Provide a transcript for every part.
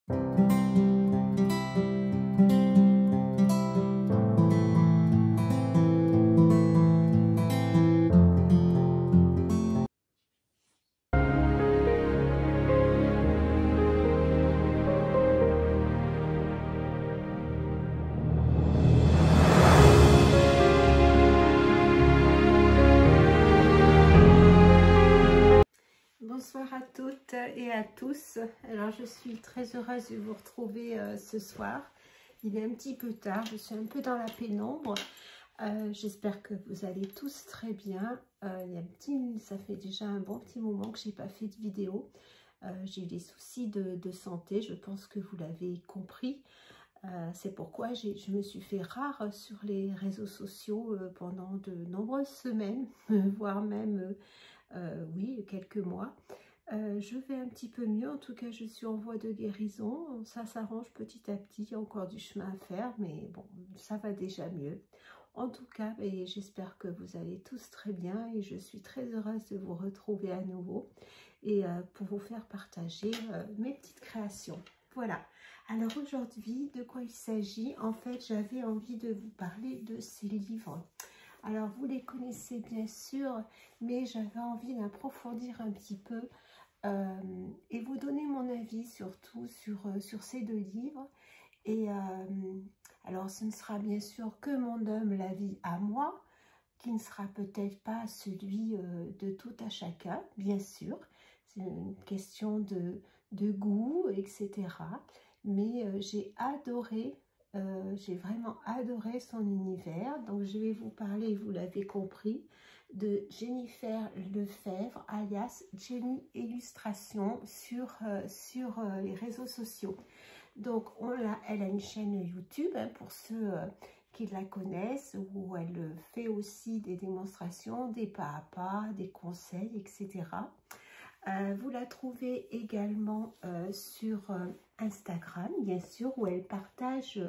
Bonsoir à toutes et à tous. Alors je suis très heureuse de vous retrouver ce soir. Il est un petit peu tard, je suis un peu dans la pénombre. J'espère que vous allez tous très bien. Ça fait déjà un bon petit moment que j'ai pas fait de vidéo. J'ai eu des soucis de santé, je pense que vous l'avez compris. C'est pourquoi je me suis fait rare sur les réseaux sociaux pendant de nombreuses semaines, voire même oui, quelques mois. Je vais un petit peu mieux, en tout cas je suis en voie de guérison, ça s'arrange petit à petit, il y a encore du chemin à faire, mais bon, ça va déjà mieux. En tout cas, j'espère que vous allez tous très bien et je suis très heureuse de vous retrouver à nouveau et pour vous faire partager mes petites créations. Voilà, alors aujourd'hui, de quoi il s'agit? En fait, j'avais envie de vous parler de ces livres. Alors, vous les connaissez bien sûr, mais j'avais envie d'approfondir un petit peu et vous donner mon avis surtout sur ces deux livres. Et alors, ce ne sera bien sûr que mon humble avis à moi, qui ne sera peut-être pas celui de tout à chacun, bien sûr. C'est une question de goût, etc. Mais j'ai adoré. J'ai vraiment adoré son univers, donc je vais vous parler, vous l'avez compris, de Jennifer Lefebvre, alias Jenny Illustration sur les réseaux sociaux. Donc elle a une chaîne YouTube, hein, pour ceux qui la connaissent, où elle fait aussi des démonstrations, des pas à pas, des conseils, etc. Vous la trouvez également sur Instagram, bien sûr, où elle partage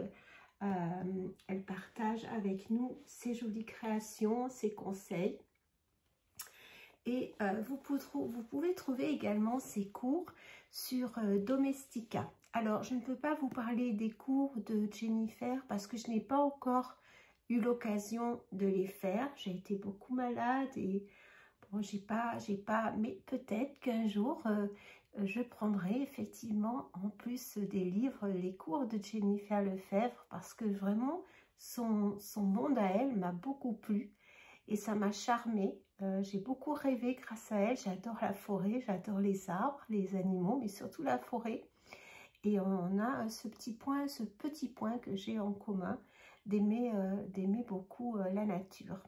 avec nous ses jolies créations, ses conseils. Et vous pouvez trouver également ses cours sur Domestika. Alors, je ne peux pas vous parler des cours de Jennifer parce que je n'ai pas encore eu l'occasion de les faire. J'ai été beaucoup malade et bon, j'ai pas, mais peut-être qu'un jour, je prendrai effectivement, en plus des livres, les cours de Jennifer Lefebvre parce que vraiment, son monde à elle m'a beaucoup plu et ça m'a charmée. J'ai beaucoup rêvé grâce à elle. J'adore la forêt, j'adore les arbres, les animaux, mais surtout la forêt. Et on a ce petit point que j'ai en commun d'aimer beaucoup la nature.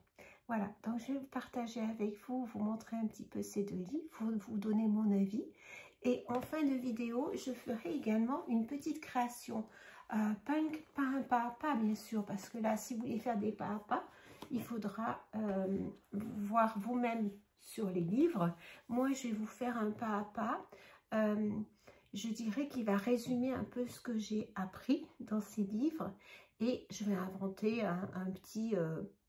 Voilà, donc je vais vous partager avec vous, vous montrer un petit peu ces deux livres, vous donner mon avis. Et en fin de vidéo, je ferai également une petite création. Pas un pas à pas, bien sûr, parce que là, si vous voulez faire des pas à pas, il faudra voir vous-même sur les livres. Moi, je vais vous faire un pas à pas. Je dirais qu'il va résumer un peu ce que j'ai appris dans ces livres. Et je vais inventer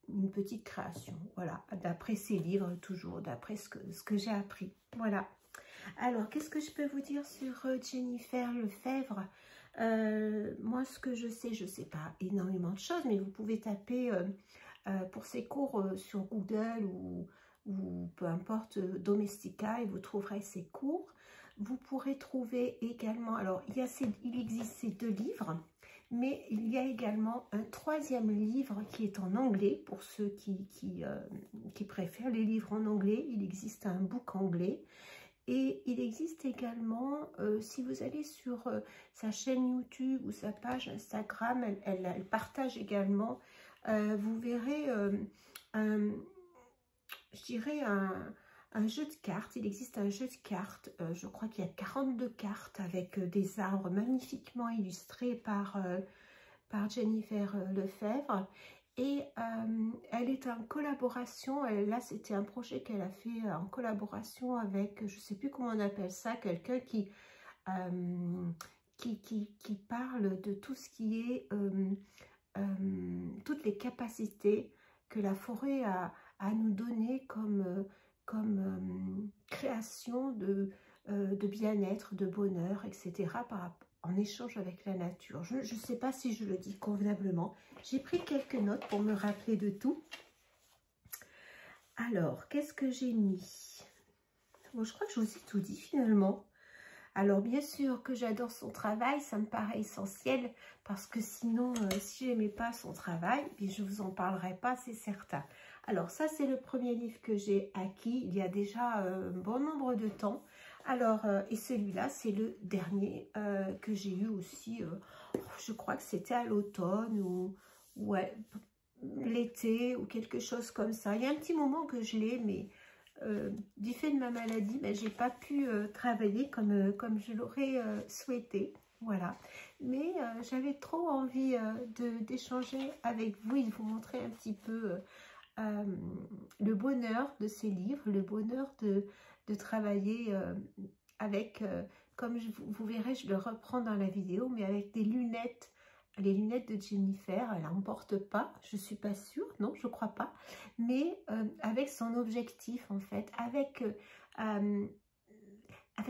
une petite création, voilà, d'après ces livres, toujours, d'après ce que j'ai appris. Voilà. Alors, qu'est-ce que je peux vous dire sur Jennifer Lefebvre? Moi, ce que je sais pas énormément de choses, mais vous pouvez taper pour ces cours sur Google ou peu importe, Domestika, et vous trouverez ces cours. Vous pourrez trouver également, alors il existe ces deux livres, mais il y a également un troisième livre qui est en anglais, pour ceux qui préfèrent les livres en anglais. Il existe un book anglais. Et il existe également, si vous allez sur sa chaîne YouTube ou sa page Instagram, elle partage également, vous verrez, je dirais, un jeu de cartes. Il existe un jeu de cartes, je crois qu'il y a 42 cartes avec des arbres magnifiquement illustrés par Jennifer Lefebvre. Et elle est en collaboration, là c'était un projet qu'elle a fait en collaboration avec, je ne sais plus comment on appelle ça, quelqu'un qui parle de tout ce qui est, toutes les capacités que la forêt a à nous donner comme création de bien-être, de bonheur, etc. en échange avec la nature. Je ne sais pas si je le dis convenablement. J'ai pris quelques notes pour me rappeler de tout. Alors, qu'est-ce que j'ai mis? Bon, je crois que je vous ai tout dit finalement. Alors, bien sûr que j'adore son travail, ça me paraît essentiel, parce que sinon, si je n'aimais pas son travail, je ne vous en parlerai pas, c'est certain. Alors, ça, c'est le premier livre que j'ai acquis il y a déjà un bon nombre de temps. Alors, et celui-là, c'est le dernier que j'ai eu aussi, je crois que c'était à l'automne ou l'été ou quelque chose comme ça. Il y a un petit moment que je l'ai, mais du fait de ma maladie, j'ai pas pu travailler comme je l'aurais souhaité. Voilà. Mais j'avais trop envie d'échanger avec vous et de vous montrer un petit peu le bonheur de ces livres, le bonheur de travailler avec, comme vous verrez, je le reprends dans la vidéo, mais avec des lunettes. Les lunettes de Jennifer, elle n'en porte pas, je suis pas sûre, non, je crois pas, mais avec son objectif en fait, avec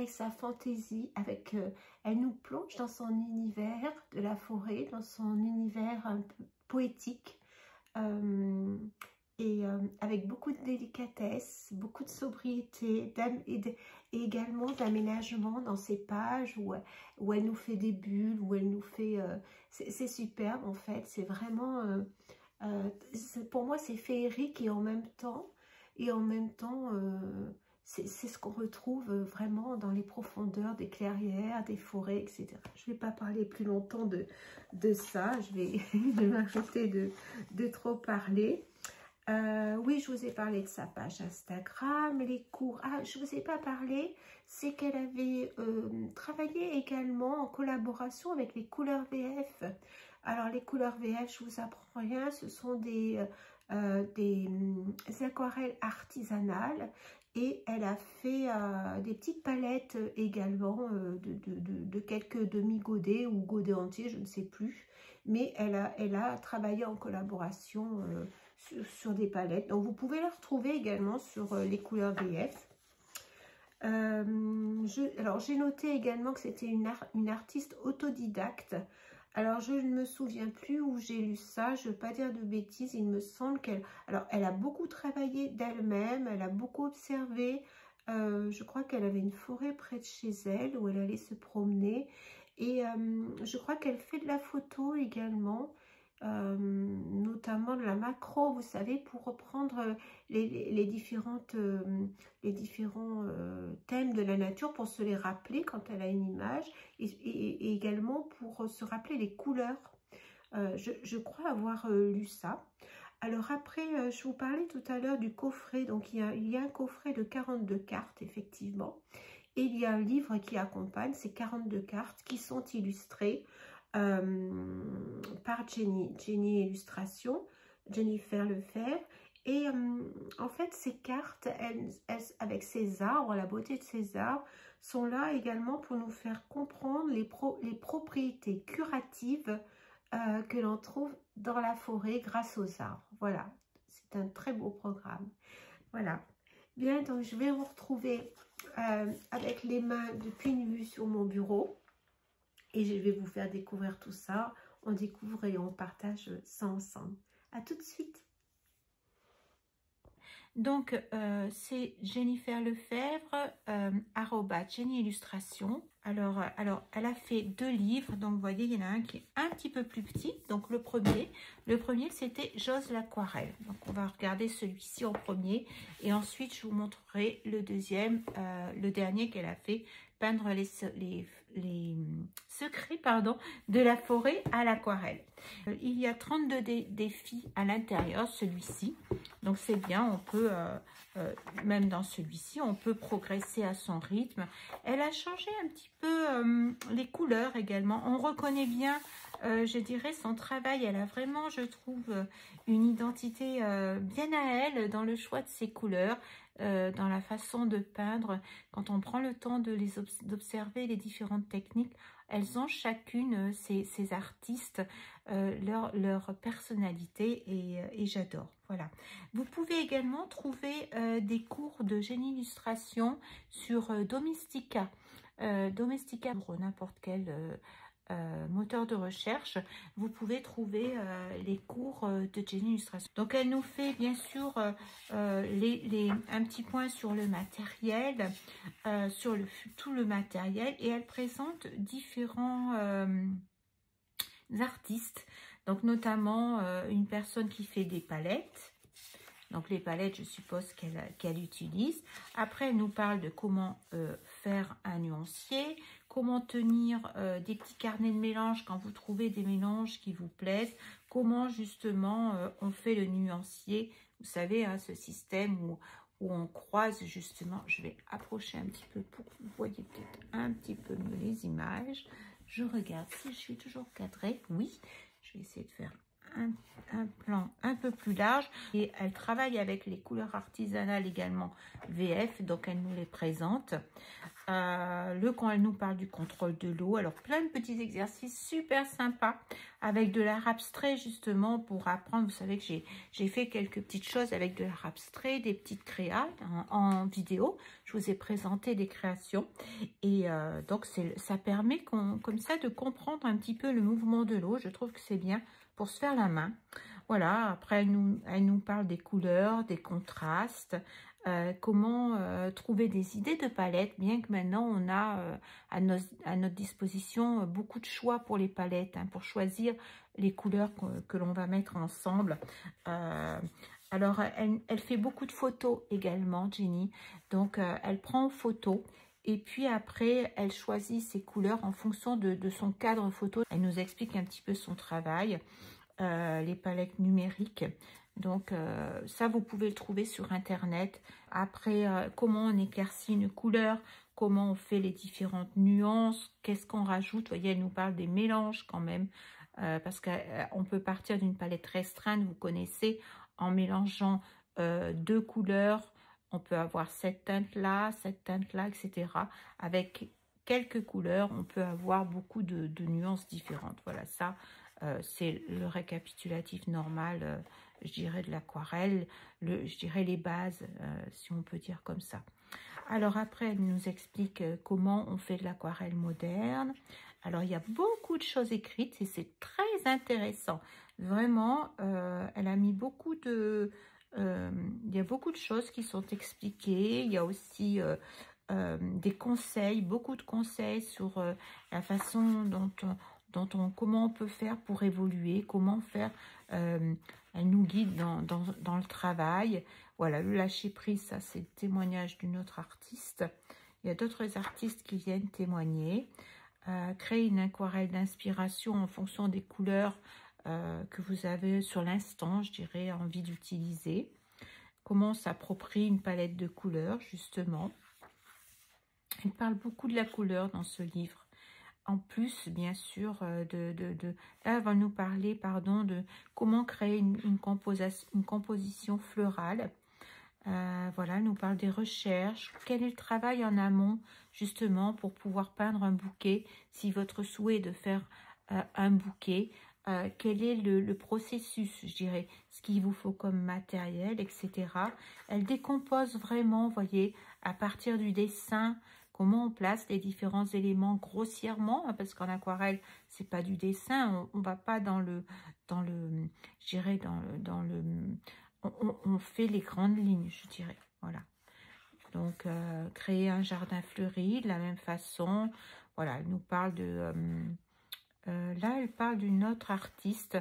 sa fantaisie, elle nous plonge dans son univers de la forêt, dans son univers un peu poétique, et avec beaucoup de délicatesse, beaucoup de sobriété et également d'aménagement dans ces pages où elle nous fait des bulles, où elle nous fait... c'est superbe en fait, c'est vraiment... pour moi c'est féerique et en même temps c'est ce qu'on retrouve vraiment dans les profondeurs des clairières, des forêts, etc. Je ne vais pas parler plus longtemps de ça, je vais m'arrêter de trop parler. Oui, je vous ai parlé de sa page Instagram, les cours. Ah, je ne vous ai pas parlé, c'est qu'elle avait travaillé également en collaboration avec les couleurs VF. Alors, les couleurs VF, je ne vous apprends rien, ce sont des aquarelles artisanales. Et elle a fait des petites palettes également de quelques demi-godets ou godets entiers, je ne sais plus. Mais elle a travaillé en collaboration sur des palettes. Donc, vous pouvez la retrouver également sur les couleurs VF. Alors, j'ai noté également que c'était une artiste autodidacte. Alors, je ne me souviens plus où j'ai lu ça, je ne veux pas dire de bêtises, il me semble qu'elle... Alors, elle a beaucoup travaillé d'elle-même, elle a beaucoup observé, je crois qu'elle avait une forêt près de chez elle où elle allait se promener. Et je crois qu'elle fait de la photo également, notamment de la macro, vous savez, pour reprendre les différents thèmes de la nature, pour se les rappeler quand elle a une image, et également pour se rappeler les couleurs. Je crois avoir lu ça. Alors après, je vous parlais tout à l'heure du coffret, donc il y a un coffret de 42 cartes, effectivement, et il y a un livre qui accompagne ces 42 cartes qui sont illustrées par Jenny Illustration, Jennifer Lefebvre. Et en fait, ces cartes, avec ces arbres, la beauté de ces arbres, sont là également pour nous faire comprendre les propriétés curatives que l'on trouve dans la forêt grâce aux arbres. Voilà, c'est un très beau programme. Voilà. Bien, donc je vais vous retrouver avec les mains depuis une vue sur mon bureau. Et je vais vous faire découvrir tout ça. On découvre et on partage ça ensemble. À tout de suite. Donc, c'est Jennifer Lefebvre, @Jenny Illustration. Alors, elle a fait 2 livres. Donc, vous voyez, il y en a un qui est un petit peu plus petit. Donc, le premier c'était J'ose l'aquarelle. Donc, on va regarder celui-ci en premier. Et ensuite, je vous montrerai le deuxième, le dernier qu'elle a fait, peindre les secrets de la forêt à l'aquarelle. Il y a 32 défis à l'intérieur, celui-ci. Donc, c'est bien, on peut, même dans celui-ci, on peut progresser à son rythme. Elle a changé un petit peu les couleurs également. On reconnaît bien, je dirais, son travail. Elle a vraiment, je trouve, une identité bien à elle dans le choix de ses couleurs. Dans la façon de peindre, quand on prend le temps d'observer les différentes techniques, elles ont chacune, ces artistes, leur personnalité et j'adore. Voilà. Vous pouvez également trouver des cours de Jenny Illustration sur Domestika. Domestika pour n'importe quel moteur de recherche, vous pouvez trouver les cours de Jenny Illustration. Donc elle nous fait bien sûr un petit point sur le matériel, sur tout le matériel, et elle présente différents artistes, donc notamment une personne qui fait des palettes. Donc les palettes, je suppose qu'elle utilise. Après, elle nous parle de comment faire un nuancier, comment tenir des petits carnets de mélange quand vous trouvez des mélanges qui vous plaisent, comment justement on fait le nuancier. Vous savez, hein, ce système où on croise justement, je vais approcher un petit peu pour que vous voyez peut-être un petit peu mieux les images. Je regarde si je suis toujours cadrée. Oui, je vais essayer de faire un plan un peu plus large, et elle travaille avec les couleurs artisanales également VF, donc elle nous les présente. Quand elle nous parle du contrôle de l'eau, alors plein de petits exercices super sympas avec de l'art abstrait justement pour apprendre. Vous savez que j'ai fait quelques petites choses avec de l'art abstrait, des petites créas en vidéo. Je vous ai présenté des créations, et donc ça permet comme ça de comprendre un petit peu le mouvement de l'eau. Je trouve que c'est bien pour se faire la main. Voilà, après elle nous parle des couleurs, des contrastes, comment trouver des idées de palettes, bien que maintenant on a à notre disposition beaucoup de choix pour les palettes, hein, pour choisir les couleurs que l'on va mettre ensemble. Alors elle fait beaucoup de photos également, Jenny, donc elle prend en photo. Et puis après, elle choisit ses couleurs en fonction de son cadre photo. Elle nous explique un petit peu son travail, les palettes numériques. Donc ça, vous pouvez le trouver sur Internet. Après, comment on éclaircit une couleur, comment on fait les différentes nuances, qu'est-ce qu'on rajoute. Vous voyez, elle nous parle des mélanges quand même, parce qu'on peut partir d'une palette restreinte, vous connaissez, en mélangeant deux couleurs. On peut avoir cette teinte-là, etc. Avec quelques couleurs, on peut avoir beaucoup de nuances différentes. Voilà, ça, c'est le récapitulatif normal, je dirais, de l'aquarelle. Je dirais les bases, si on peut dire comme ça. Alors après, elle nous explique comment on fait de l'aquarelle moderne. Alors, il y a beaucoup de choses écrites et c'est très intéressant. Vraiment, elle a mis beaucoup de... il y a beaucoup de choses qui sont expliquées. Il y a aussi des conseils, beaucoup de conseils sur la façon comment on peut faire pour évoluer, comment faire. Elle nous guide dans le travail. Voilà, le lâcher prise, ça c'est le témoignage d'une autre artiste. Il y a d'autres artistes qui viennent témoigner. Créer une aquarelle d'inspiration en fonction des couleurs que vous avez sur l'instant, je dirais, envie d'utiliser. Comment s'approprier une palette de couleurs, justement. Elle parle beaucoup de la couleur dans ce livre. En plus, bien sûr, là, elle va nous parler, pardon, de comment créer une composition florale. Voilà, elle nous parle des recherches. Quel est le travail en amont, justement, pour pouvoir peindre un bouquet, si votre souhait est de faire un bouquet. Quel est le processus, je dirais, ce qu'il vous faut comme matériel, etc. Elle décompose vraiment, vous voyez, à partir du dessin, comment on place les différents éléments grossièrement, hein, parce qu'en aquarelle, c'est pas du dessin, on va pas je dirais, on fait les grandes lignes, je dirais, voilà. Donc, créer un jardin fleuri de la même façon, voilà, elle nous parle de... là, elle parle d'une autre artiste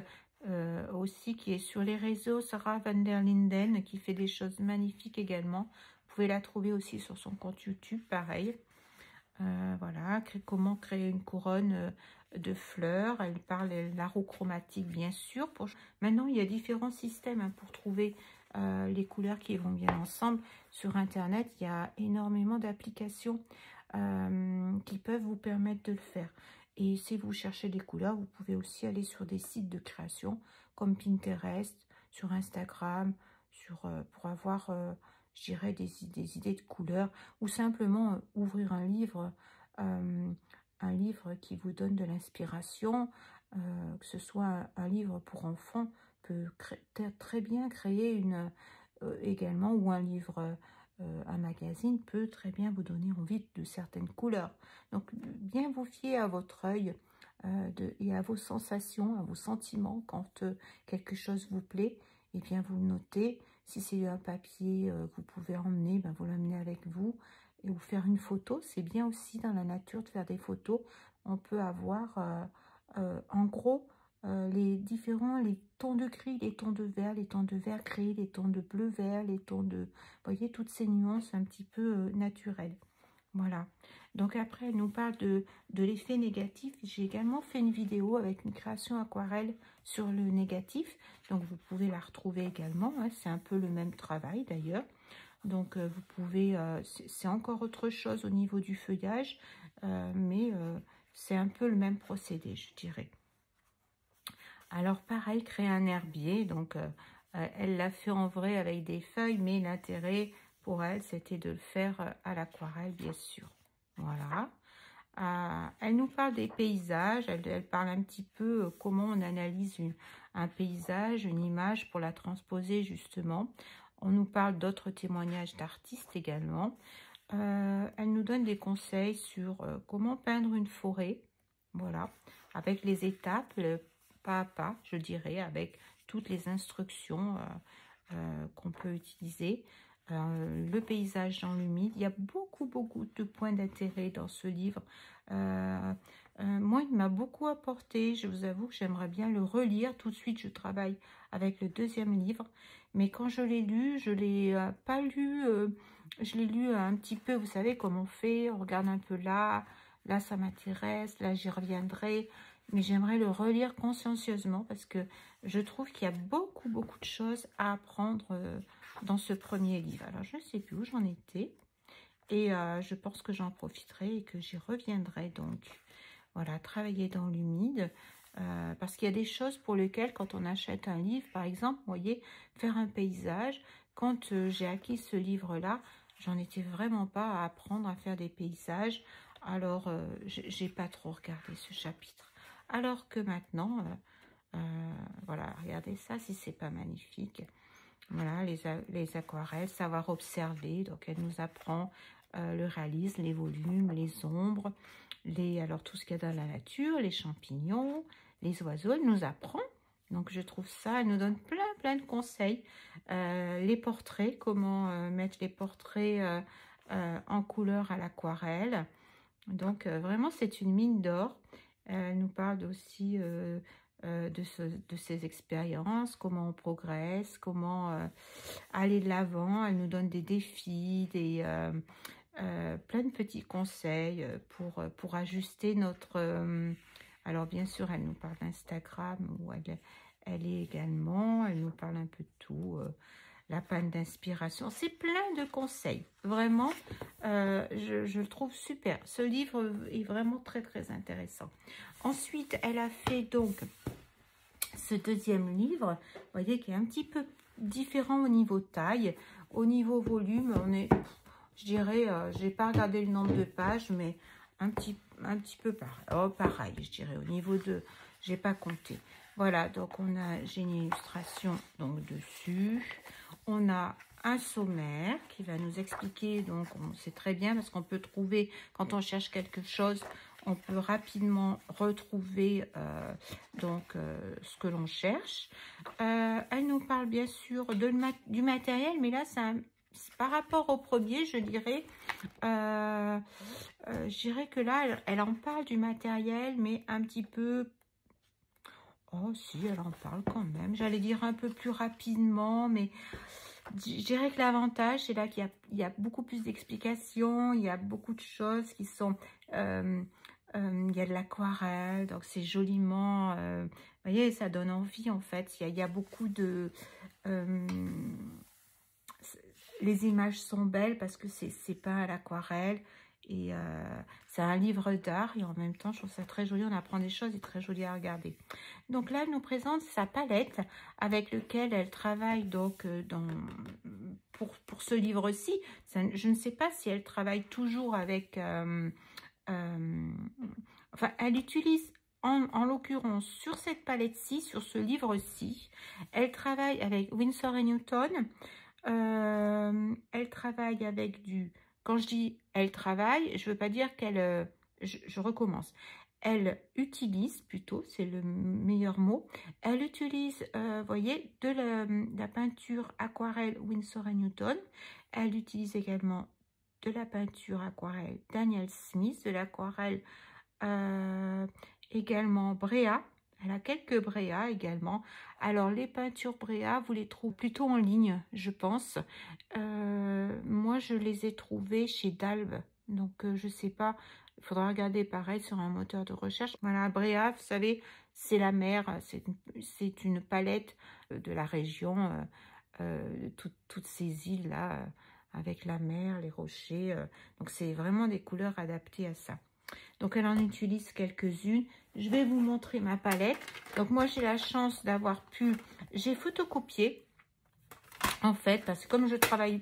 aussi qui est sur les réseaux, Sarah van der Linden, qui fait des choses magnifiques également. Vous pouvez la trouver aussi sur son compte YouTube, pareil. Voilà, comment créer une couronne de fleurs. Elle parle de l'arochromatique, bien sûr. Maintenant, il y a différents systèmes hein, pour trouver les couleurs qui vont bien ensemble. Sur Internet, il y a énormément d'applications qui peuvent vous permettre de le faire. Et si vous cherchez des couleurs, vous pouvez aussi aller sur des sites de création comme Pinterest, sur Instagram, pour avoir, je dirais, des idées de couleurs, ou simplement ouvrir un livre qui vous donne de l'inspiration, que ce soit un livre pour enfants, peut très bien créer également, ou un livre... un magazine peut très bien vous donner envie de certaines couleurs. Donc, bien vous fier à votre œil, et à vos sensations, à vos sentiments quand quelque chose vous plaît. Et bien vous le notez. Si c'est un papier que vous pouvez emmener, ben, vous l'emmenez avec vous et vous faire une photo. C'est bien aussi dans la nature de faire des photos. On peut avoir en gros les tons de gris, les tons de vert gris, les tons de bleu vert, les tons de... Vous voyez, toutes ces nuances un petit peu naturelles. Voilà. Donc après, elle nous parle de l'effet négatif. J'ai également fait une vidéo avec une création aquarelle sur le négatif. Donc vous pouvez la retrouver également. Hein. C'est un peu le même travail d'ailleurs. Donc vous pouvez... c'est encore autre chose au niveau du feuillage. Mais c'est un peu le même procédé, je dirais. Alors pareil, créer un herbier. Donc elle l'a fait en vrai avec des feuilles. Mais l'intérêt... pour elle, c'était de le faire à l'aquarelle, bien sûr. Voilà. Elle nous parle des paysages. Elle parle un petit peu comment on analyse un paysage, une image pour la transposer, justement. On nous parle d'autres témoignages d'artistes également. Elle nous donne des conseils sur comment peindre une forêt. Voilà. Avec les étapes, pas à pas, je dirais, avec toutes les instructions qu'on peut utiliser. Le paysage dans l'humide. Il y a beaucoup de points d'intérêt dans ce livre. Moi, il m'a beaucoup apporté. Je vous avoue que j'aimerais bien le relire. Tout de suite, je travaille avec le deuxième livre. Mais quand je l'ai lu, je ne l'ai pas lu. Je l'ai lu un petit peu, vous savez, comme on fait. On regarde un peu là. Là, ça m'intéresse. Là, j'y reviendrai. Mais j'aimerais le relire consciencieusement parce que je trouve qu'il y a beaucoup de choses à apprendre dans ce premier livre. Alors, je ne sais plus où j'en étais. Et je pense que j'en profiterai et que j'y reviendrai. Donc, voilà, travailler dans l'humide. Parce qu'il y a des choses pour lesquelles, quand on achète un livre, par exemple, vous voyez, faire un paysage. Quand j'ai acquis ce livre-là, j'en étais vraiment pas à apprendre à faire des paysages. Alors, j'ai pas trop regardé ce chapitre. Alors que maintenant, voilà, regardez ça, si c'est pas magnifique. Voilà, les aquarelles, savoir observer. Donc, elle nous apprend le réalisme, les volumes, les ombres, alors tout ce qu'il y a dans la nature, les champignons, les oiseaux. Elle nous apprend. Donc, je trouve ça, elle nous donne plein de conseils. Les portraits, comment mettre les portraits en couleur à l'aquarelle. Donc, vraiment, c'est une mine d'or. Elle nous parle aussi de ses expériences, comment on progresse, comment aller de l'avant. Elle nous donne des défis, plein de petits conseils pour ajuster notre... alors, bien sûr, elle nous parle d'Instagram, où elle est également. Elle nous parle un peu de tout. La panne d'inspiration, c'est plein de conseils. Vraiment, je le trouve super. Ce livre est vraiment très intéressant. Ensuite, elle a fait donc ce deuxième livre, vous voyez, qui est un petit peu différent au niveau taille. Au niveau volume, on est, je dirais, je n'ai pas regardé le nombre de pages, mais un petit peu pareil, je dirais. Au niveau de, je n'ai pas compté. Voilà, donc j'ai une illustration donc dessus. On a un sommaire qui va nous expliquer, donc c'est très bien parce qu'on peut trouver, quand on cherche quelque chose, on peut rapidement retrouver ce que l'on cherche. Elle nous parle bien sûr du matériel, mais là, par rapport au premier, je dirais que là, elle en parle du matériel, mais un petit peu... Oh si, elle en parle quand même. J'allais dire un peu plus rapidement, mais je dirais que l'avantage, c'est là qu'il y a beaucoup plus d'explications, il y a beaucoup de choses qui sont... il y a de l'aquarelle, donc c'est joliment... vous voyez, ça donne envie en fait. Il y a beaucoup de... les images sont belles parce que c'est peint à l'aquarelle. Et c'est un livre d'art et en même temps, je trouve ça très joli. On apprend des choses et très joli à regarder. Donc là, elle nous présente sa palette avec laquelle elle travaille donc pour ce livre-ci. Je ne sais pas si elle travaille toujours avec... enfin, elle utilise en l'occurrence sur cette palette-ci, sur ce livre-ci. Elle travaille avec Winsor & Newton. Elle travaille avec du... Quand je dis elle travaille, je ne veux pas dire qu'elle... je recommence. elle utilise, plutôt, c'est le meilleur mot, elle utilise, voyez, de la peinture aquarelle Winsor & Newton. Elle utilise également de la peinture aquarelle Daniel Smith, de l'aquarelle également Brea. Elle a quelques Brea également. Alors, les peintures Brea, vous les trouvez plutôt en ligne, je pense. Moi, je les ai trouvées chez Dalbe. Donc, je ne sais pas. Il faudra regarder pareil sur un moteur de recherche. Voilà, Brea, vous savez, c'est la mer. C'est une palette de la région. Toutes ces îles-là, avec la mer, les rochers. Donc, c'est vraiment des couleurs adaptées à ça. Donc, elle en utilise quelques-unes. Je vais vous montrer ma palette. Donc, moi, j'ai la chance d'avoir pu... J'ai photocopié, en fait, parce que comme je travaille...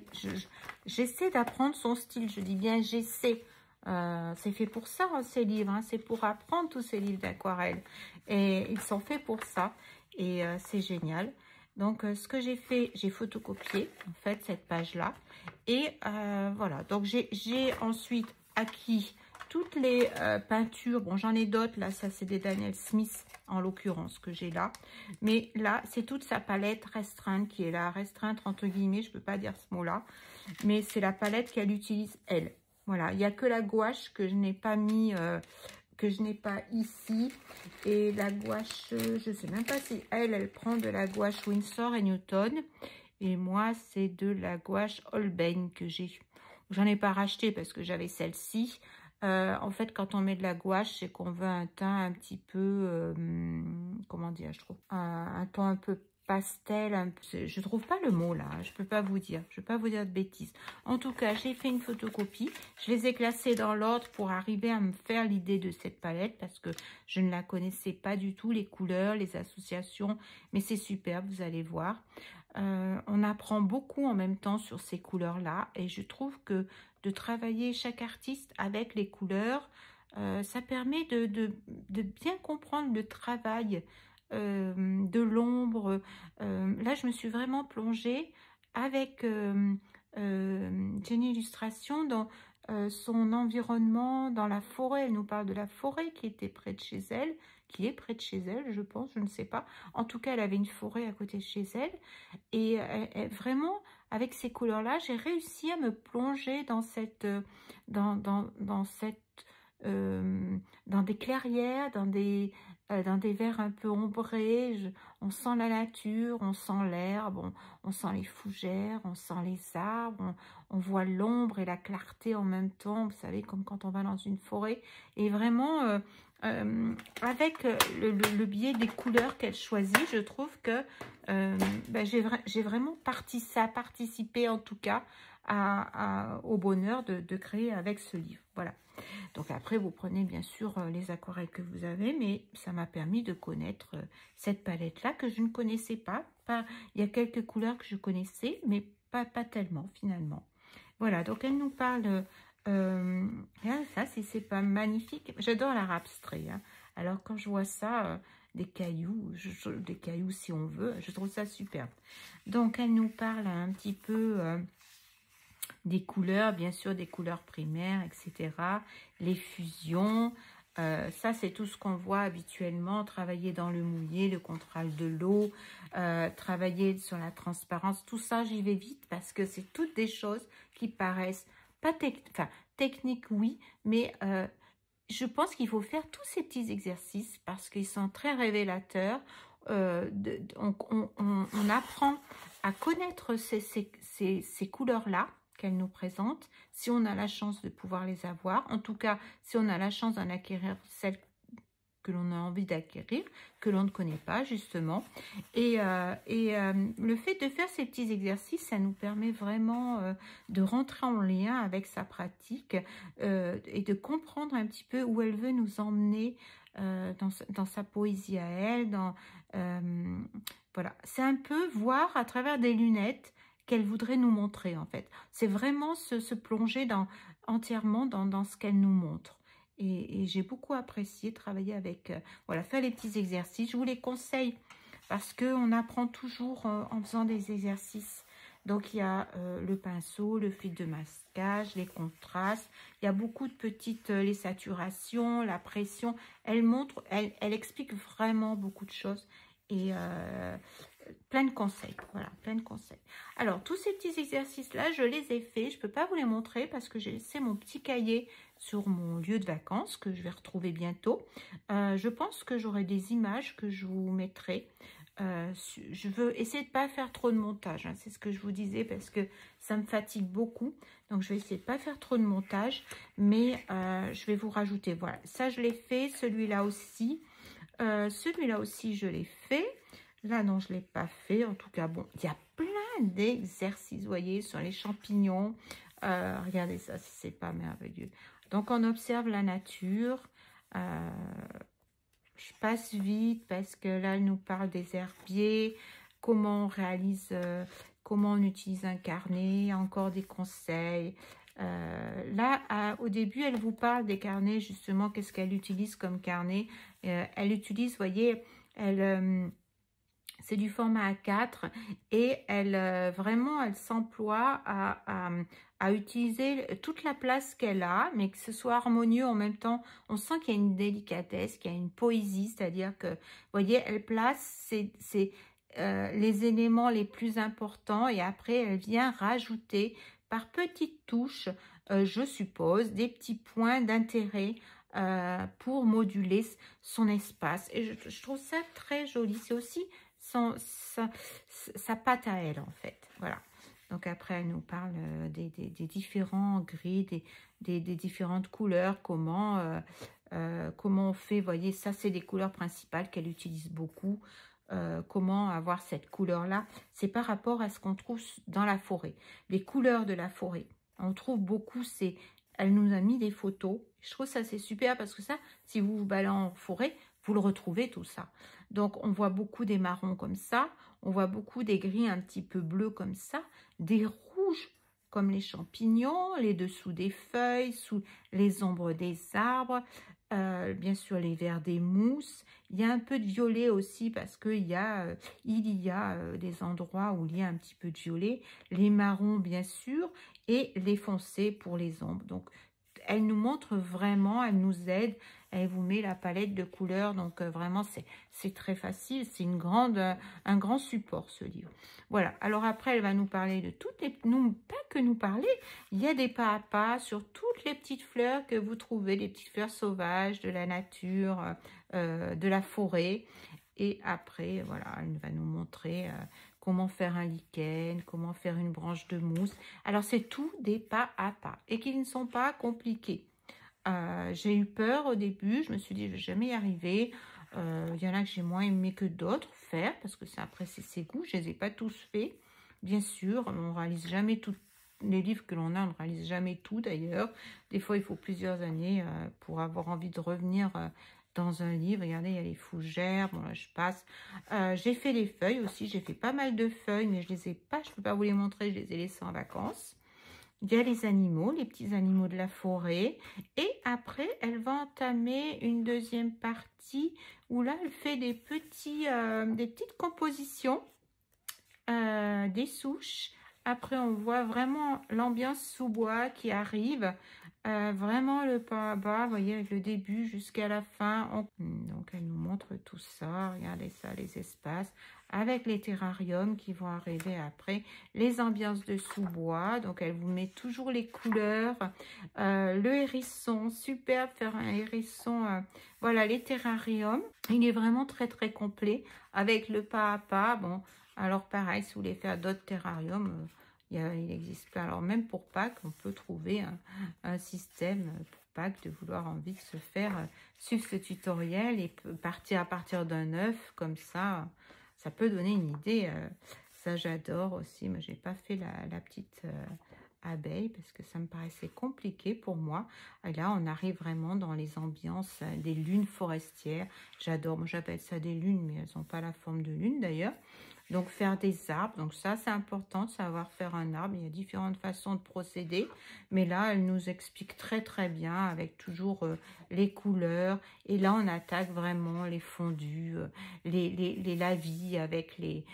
J'essaie d'apprendre son style. Je dis bien j'essaie. C'est fait pour ça, hein, ces livres. Hein, c'est pour apprendre tous ces livres d'aquarelle. Et ils sont faits pour ça. Et c'est génial. Donc, ce que j'ai fait, j'ai photocopié, en fait, cette page-là. Et voilà. Donc, j'ai ensuite acquis... toutes les peintures, bon j'en ai d'autres, là ça c'est des Daniel Smith en l'occurrence que j'ai là. Mais là c'est toute sa palette restreinte qui est là, restreinte entre guillemets, je ne peux pas dire ce mot là. Mais c'est la palette qu'elle utilise elle. Voilà, il n'y a que la gouache que je n'ai pas mis, que je n'ai pas ici. Et la gouache, je ne sais même pas si elle prend de la gouache Winsor & Newton. Et moi c'est de la gouache Holbein que j'ai. J'en ai pas racheté parce que j'avais celle-ci. En fait, quand on met de la gouache, c'est qu'on veut un teint un petit peu, comment dire, je trouve, un ton un peu pastel. Je trouve pas le mot là, je peux pas vous dire, je peux pas vous dire de bêtises. En tout cas, j'ai fait une photocopie. Je les ai classées dans l'ordre pour arriver à me faire l'idée de cette palette parce que je ne la connaissais pas du tout, les couleurs, les associations, mais c'est super, vous allez voir. On apprend beaucoup en même temps sur ces couleurs-là et je trouve que de travailler chaque artiste avec les couleurs, ça permet de bien comprendre le travail de l'ombre. Là, je me suis vraiment plongée avec Jenny Illustration dans son environnement, dans la forêt. Elle nous parle de la forêt qui était près de chez elle, qui est près de chez elle, je pense, je ne sais pas. En tout cas, elle avait une forêt à côté de chez elle. Et vraiment, avec ces couleurs-là, j'ai réussi à me plonger dans cette, dans des clairières, dans des verts un peu ombrés. On sent la nature, on sent l'herbe, on sent les fougères, on sent les arbres, on voit l'ombre et la clarté en même temps, vous savez, comme quand on va dans une forêt. Et vraiment, avec le biais des couleurs qu'elle choisit, je trouve que j'ai vraiment participé en tout cas au bonheur de créer avec ce livre. Voilà. Donc après, vous prenez bien sûr les aquarelles que vous avez, mais ça m'a permis de connaître cette palette-là que je ne connaissais pas. Il y a quelques couleurs que je connaissais, mais pas tellement finalement. Voilà, donc elle nous parle... ça, c'est pas magnifique. J'adore l'art abstrait. Hein. Alors quand je vois ça, des cailloux si on veut, je trouve ça superbe. Donc elle nous parle un petit peu... des couleurs, bien sûr, des couleurs primaires, etc. Les fusions, ça c'est tout ce qu'on voit habituellement, travailler dans le mouillé, le contrôle de l'eau, travailler sur la transparence, tout ça j'y vais vite parce que c'est toutes des choses qui paraissent pas techniques, oui, mais je pense qu'il faut faire tous ces petits exercices parce qu'ils sont très révélateurs. On apprend à connaître ces couleurs-là qu'elle nous présente, si on a la chance de pouvoir les avoir. En tout cas, si on a la chance d'en acquérir celles que l'on a envie d'acquérir, que l'on ne connaît pas, justement. Et le fait de faire ces petits exercices, ça nous permet vraiment de rentrer en lien avec sa pratique et de comprendre un petit peu où elle veut nous emmener dans sa poésie à elle. Voilà, c'est un peu voir à travers des lunettes qu'elle voudrait nous montrer en fait. C'est vraiment se plonger entièrement dans ce qu'elle nous montre. Et j'ai beaucoup apprécié travailler avec, voilà, faire les petits exercices. Je vous les conseille parce qu'on apprend toujours en faisant des exercices. Donc, il y a le pinceau, le fil de masquage, les contrastes. Il y a beaucoup de petites, les saturations, la pression. Elle montre, elle explique vraiment beaucoup de choses. Et plein de conseils, voilà, plein de conseils. Alors, tous ces petits exercices-là, je les ai faits. Je ne peux pas vous les montrer parce que j'ai laissé mon petit cahier sur mon lieu de vacances que je vais retrouver bientôt. Je pense que j'aurai des images que je vous mettrai. Je veux essayer de ne pas faire trop de montage, hein, c'est ce que je vous disais parce que ça me fatigue beaucoup. Donc, je vais essayer de ne pas faire trop de montage, mais je vais vous rajouter. Voilà, ça, je l'ai fait. Celui-là aussi. Celui-là aussi, je l'ai fait. Là, non, je ne l'ai pas fait. En tout cas, bon, il y a plein d'exercices, vous voyez, sur les champignons. Regardez ça, c'est pas merveilleux. Donc, on observe la nature. Je passe vite parce que là, elle nous parle des herbiers, comment on réalise, comment on utilise un carnet, encore des conseils. Là, au début, elle vous parle des carnets, justement, qu'est-ce qu'elle utilise comme carnet. Elle utilise, vous voyez, c'est du format A4 et vraiment, elle s'emploie à utiliser toute la place qu'elle a, mais que ce soit harmonieux en même temps. On sent qu'il y a une délicatesse, qu'il y a une poésie, c'est-à-dire que, vous voyez, elle place les éléments les plus importants et après, elle vient rajouter par petites touches, je suppose, des petits points d'intérêt pour moduler son espace. Et je trouve ça très joli. C'est aussi sa patte à elle, en fait. Voilà. Donc, après, elle nous parle des différents gris, des différentes couleurs, comment on fait. Vous voyez, ça, c'est des couleurs principales qu'elle utilise beaucoup. Comment avoir cette couleur-là, c'est par rapport à ce qu'on trouve dans la forêt. Les couleurs de la forêt, on trouve beaucoup, elle nous a mis des photos. Je trouve ça, c'est super parce que ça, si vous vous baladez en forêt, vous le retrouvez tout ça. Donc, on voit beaucoup des marrons comme ça, on voit beaucoup des gris un petit peu bleus comme ça, des rouges comme les champignons, les dessous des feuilles, sous les ombres des arbres, bien sûr les verts des mousses. Il y a un peu de violet aussi parce qu'il y a, des endroits où il y a un petit peu de violet. Les marrons, bien sûr, et les foncés pour les ombres. Donc, elle nous montre vraiment, elle nous aide. Elle vous met la palette de couleurs. Donc, vraiment, c'est très facile. C'est un grand support, ce livre. Voilà. Alors, après, elle va nous parler de toutes les... pas que nous parler. Il y a des pas à pas sur toutes les petites fleurs que vous trouvez. Les petites fleurs sauvages de la nature, de la forêt. Et après, voilà, elle va nous montrer comment faire un lichen, comment faire une branche de mousse. Alors, c'est tout des pas à pas et qui ne sont pas compliqués. J'ai eu peur au début, je me suis dit, je ne vais jamais y arriver. Il y en a que j'ai moins aimé que d'autres faire, parce que après, c'est ses goûts. Je ne les ai pas tous faits. Bien sûr, on ne réalise jamais tous les livres que l'on a, on ne réalise jamais tout d'ailleurs. Des fois, il faut plusieurs années pour avoir envie de revenir dans un livre. Regardez, il y a les fougères. Bon, là, je passe. J'ai fait les feuilles aussi. J'ai fait pas mal de feuilles, mais je ne les ai pas. Je ne peux pas vous les montrer. Je les ai laissées en vacances. Il y a les animaux, les petits animaux de la forêt. Et après, elle va entamer une deuxième partie où là, elle fait des petites compositions, des souches. Après, on voit vraiment l'ambiance sous-bois qui arrive. Vraiment le pas à bas, vous voyez, avec le début jusqu'à la fin. Donc, elle nous montre tout ça. Regardez ça, les espaces. Avec les terrariums qui vont arriver après. Les ambiances de sous-bois. Donc, elle vous met toujours les couleurs. Le hérisson, superbe, faire un hérisson. Voilà, les terrariums. Il est vraiment très, très complet. Avec le pas à pas. Bon, alors pareil, si vous voulez faire d'autres terrariums... il existe pas. Alors même pour Pâques, on peut trouver un système pour Pâques de vouloir envie de se faire suivre ce tutoriel et partir à partir d'un œuf comme ça. Ça peut donner une idée. Ça, j'adore aussi. Mais j'ai pas fait la petite abeille parce que ça me paraissait compliqué pour moi. Et là, on arrive vraiment dans les ambiances des lunes forestières. J'adore. Moi, j'appelle ça des lunes, mais elles n'ont pas la forme de lune d'ailleurs. Donc faire des arbres, donc ça c'est important de savoir faire un arbre. Il y a différentes façons de procéder, mais là elle nous explique très très bien avec toujours les couleurs. Et là on attaque vraiment les fondus, les lavis avec les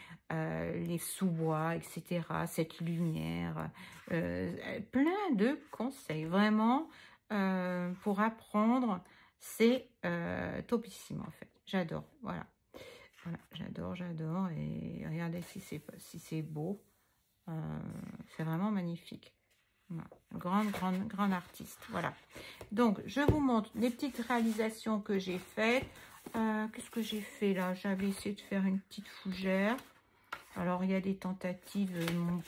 sous-bois, etc. Cette lumière, plein de conseils vraiment pour apprendre. C'est topissime en fait, j'adore, voilà. Voilà, j'adore. Et regardez si c'est beau. C'est vraiment magnifique. Voilà. Grande artiste. Voilà. Donc, je vous montre les petites réalisations que j'ai faites. Qu'est-ce que j'ai fait là? J'avais essayé de faire une petite fougère. Alors, il y a des tentatives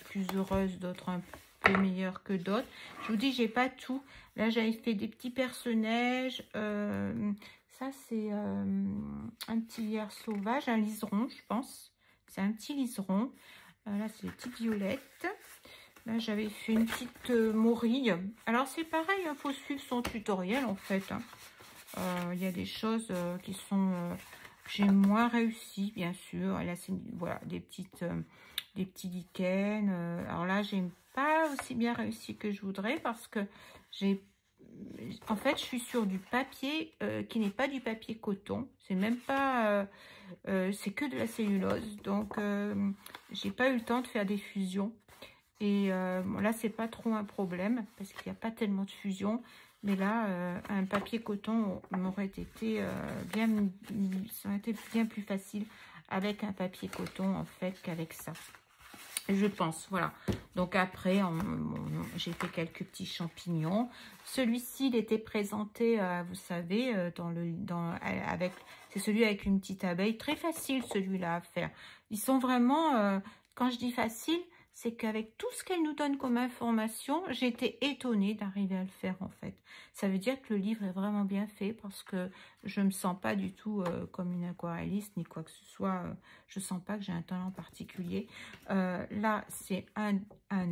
plus heureuses, d'autres un peu meilleures que d'autres. Je vous dis, j'ai pas tout. Là, j'avais fait des petits personnages. Ça, c'est un petit lierre sauvage, un liseron, je pense. C'est un petit liseron. Là, c'est des petites violettes. Là, j'avais fait une petite morille. Alors, c'est pareil, il faut suivre son tutoriel, en fait. Il y a des choses qui sont... j'ai moins réussi, bien sûr. Et là, c'est voilà, des petits lichens. Alors là, j'ai pas aussi bien réussi que je voudrais parce que j'ai... En fait, je suis sur du papier qui n'est pas du papier coton. C'est même pas... c'est que de la cellulose. Donc, j'ai pas eu le temps de faire des fusions. Et bon, là, c'est pas trop un problème parce qu'il n'y a pas tellement de fusion. Mais là, un papier coton m'aurait été ça aurait été bien plus facile avec un papier coton, en fait, qu'avec ça. Je pense, voilà. Donc après, j'ai fait quelques petits champignons. Celui-ci, il était présenté, vous savez, c'est celui avec une petite abeille. Très facile, celui-là, à faire. Ils sont vraiment, quand je dis facile, c'est qu'avec tout ce qu'elle nous donne comme information, j'ai été étonnée d'arriver à le faire, en fait. Ça veut dire que le livre est vraiment bien fait parce que je ne me sens pas du tout comme une aquarelliste ni quoi que ce soit. Je ne sens pas que j'ai un talent particulier. Là, c'est un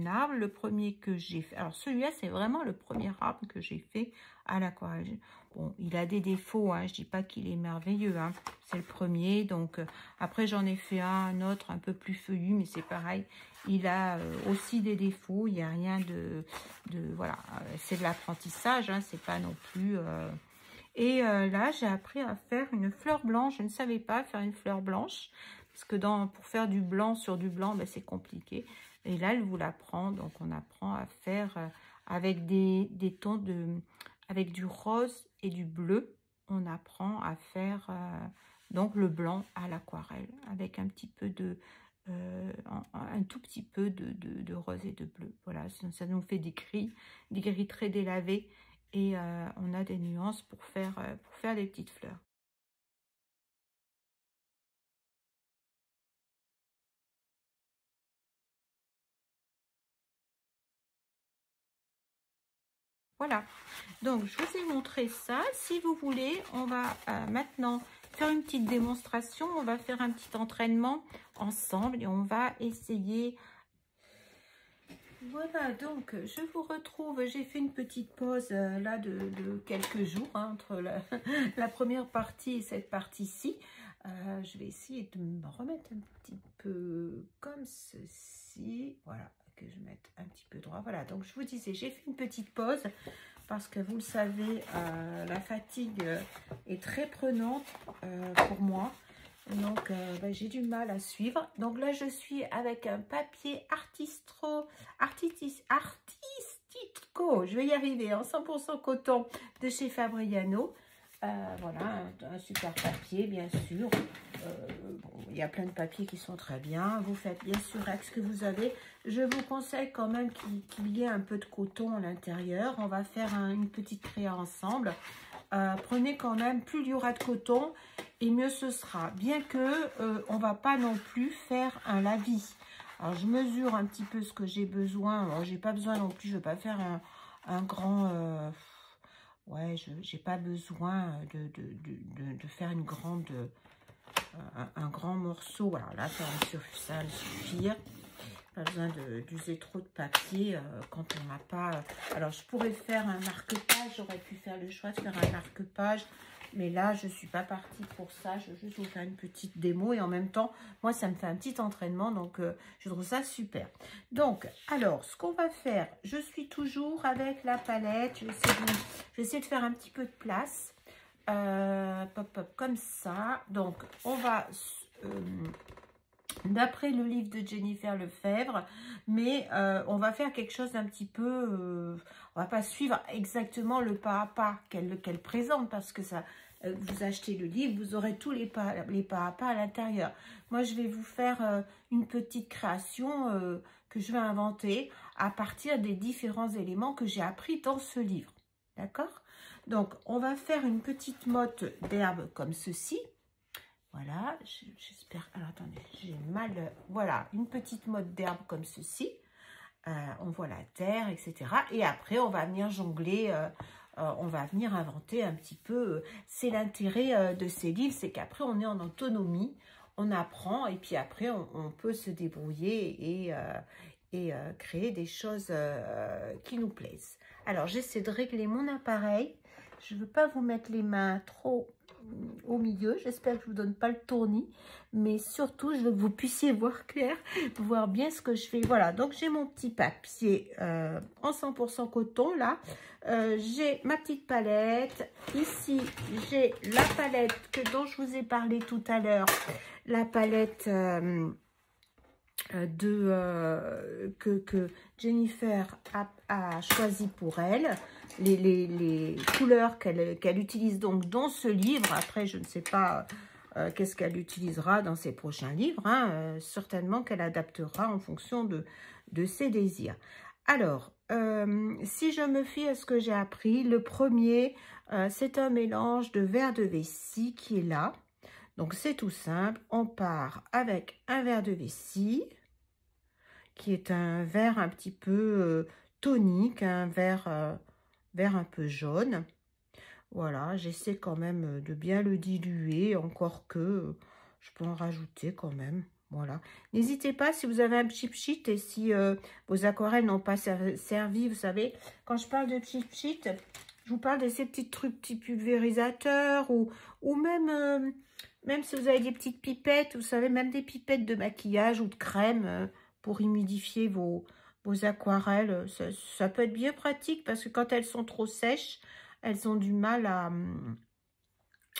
arbre, le premier que j'ai fait. Alors, celui-là, c'est vraiment le premier arbre que j'ai fait à l'aquarelle. Bon, il a des défauts, hein, je ne dis pas qu'il est merveilleux, hein. C'est le premier. Donc, après, j'en ai fait un autre un peu plus feuillu, mais c'est pareil. Il a aussi des défauts, il n'y a rien voilà, c'est de l'apprentissage, hein, c'est pas non plus... Et là, j'ai appris à faire une fleur blanche. Je ne savais pas faire une fleur blanche, parce que pour faire du blanc sur du blanc, ben, c'est compliqué. Et là, elle vous l'apprend, donc on apprend à faire avec des tons avec du rose et du bleu. On apprend à faire donc le blanc à l'aquarelle, avec un petit peu un tout petit peu de rose et de bleu. Voilà, ça nous fait des gris très délavés et on a des nuances pour faire des petites fleurs. Voilà, donc je vous ai montré ça. Si vous voulez, on va maintenant faire une petite démonstration. On va faire un petit entraînement ensemble et on va essayer. Voilà, donc je vous retrouve. J'ai fait une petite pause là de quelques jours hein, entre la première partie et cette partie-ci. Je vais essayer de me remettre un petit peu comme ceci. Voilà, que je mette un petit peu droit. Voilà, donc je vous disais, j'ai fait une petite pause parce que vous le savez, la fatigue est très prenante pour moi. Donc, j'ai du mal à suivre. Donc là, je suis avec un papier Artistico. Je vais y arriver, en 100% coton de chez Fabriano. Voilà, un super papier, bien sûr. Bon, il y a plein de papiers qui sont très bien. Vous faites bien sûr avec ce que vous avez. Je vous conseille quand même qu'il y ait un peu de coton à l'intérieur. On va faire une petite créa ensemble. Prenez quand même, plus il y aura de coton et mieux ce sera, bien que on va pas non plus faire un lavis. Alors je mesure un petit peu ce que j'ai besoin. Alors j'ai pas besoin non plus, je vais pas faire un grand ouais, j'ai pas besoin de faire une grande un grand morceau. Alors là, ça va suffire. Pas besoin d'user trop de papier quand on n'a pas... Alors, je pourrais faire un marque-page. J'aurais pu faire le choix de faire un marque-page. Mais là, je ne suis pas partie pour ça. Je veux juste vous faire une petite démo. Et en même temps, moi, ça me fait un petit entraînement. Donc, je trouve ça super. Donc, alors, ce qu'on va faire, je suis toujours avec la palette. Je vais essayer de faire un petit peu de place. Pop, pop, comme ça. Donc, on va... d'après le livre de Jennifer Lefebvre, mais on va faire quelque chose d'un petit peu, on va pas suivre exactement le pas à pas qu'elle présente, parce que ça, vous achetez le livre, vous aurez tous les pas à pas à l'intérieur. Moi, je vais vous faire une petite création que je vais inventer à partir des différents éléments que j'ai appris dans ce livre. D'accord? Donc, on va faire une petite motte d'herbe comme ceci. Voilà, j'espère... Alors, attendez, j'ai mal... Voilà, une petite motte d'herbe comme ceci. On voit la terre, etc. Et après, on va venir jongler, on va venir inventer un petit peu. C'est l'intérêt de ces livres, c'est qu'après, on est en autonomie, on apprend, et puis après, on peut se débrouiller et créer des choses qui nous plaisent. Alors, j'essaie de régler mon appareil. Je ne veux pas vous mettre les mains trop au milieu. J'espère que je ne vous donne pas le tournis. Mais surtout, je veux que vous puissiez voir clair, voir bien ce que je fais. Voilà, donc j'ai mon petit papier en 100% coton, là. J'ai ma petite palette. Ici, j'ai la palette dont je vous ai parlé tout à l'heure. La palette... que Jennifer a choisi pour elle, les couleurs qu'elle utilise donc dans ce livre. Après, je ne sais pas qu'est-ce qu'elle utilisera dans ses prochains livres, hein, certainement qu'elle adaptera en fonction de ses désirs. Alors, si je me fie à ce que j'ai appris, le premier, c'est un mélange de verre de vessie qui est là. Donc, c'est tout simple. On part avec un verre de vessie, qui est un verre un petit peu tonique, un verre un peu jaune. Voilà, j'essaie quand même de bien le diluer, encore que je peux en rajouter quand même. Voilà. N'hésitez pas, si vous avez un cheap sheet et si vos aquarelles n'ont pas servi, vous savez, quand je parle de cheap sheet, je vous parle de ces petits trucs, petits pulvérisateurs ou même... même si vous avez des petites pipettes, vous savez, même des pipettes de maquillage ou de crème pour humidifier vos aquarelles, ça peut être bien pratique parce que quand elles sont trop sèches, elles ont du mal à...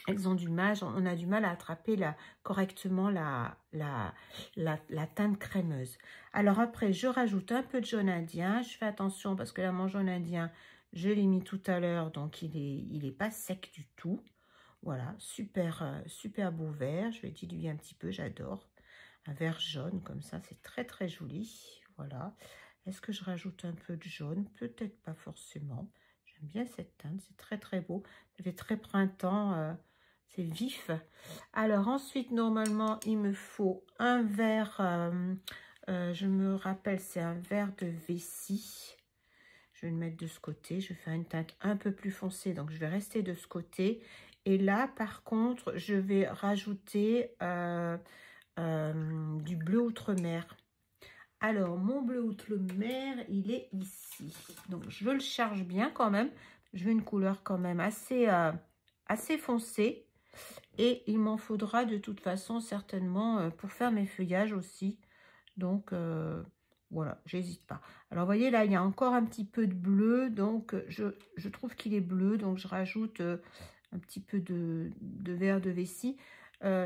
on a du mal à attraper correctement la teinte crémeuse. Alors après, je rajoute un peu de jaune indien. Je fais attention parce que là, mon jaune indien, je l'ai mis tout à l'heure, donc il est pas sec du tout. Voilà, super, super beau vert. Je vais diluer un petit peu, j'adore. Un vert jaune comme ça, c'est très très joli. Voilà. Est-ce que je rajoute un peu de jaune? Peut-être pas forcément. J'aime bien cette teinte, c'est très très beau. Ça fait très printemps, c'est vif. Alors ensuite, normalement, il me faut un verre, je me rappelle, c'est un verre de vessie. Je vais le mettre de ce côté. Je vais faire une teinte un peu plus foncée, donc je vais rester de ce côté. Et là, par contre, je vais rajouter du bleu outre-mer. Alors, mon bleu outre-mer, il est ici. Donc, je le charge bien quand même. Je veux une couleur quand même assez foncée. Et il m'en faudra de toute façon certainement pour faire mes feuillages aussi. Donc, voilà, j'hésite pas. Alors, vous voyez, là, il y a encore un petit peu de bleu. Donc, je trouve qu'il est bleu. Donc, je rajoute un petit peu de verre de vessie.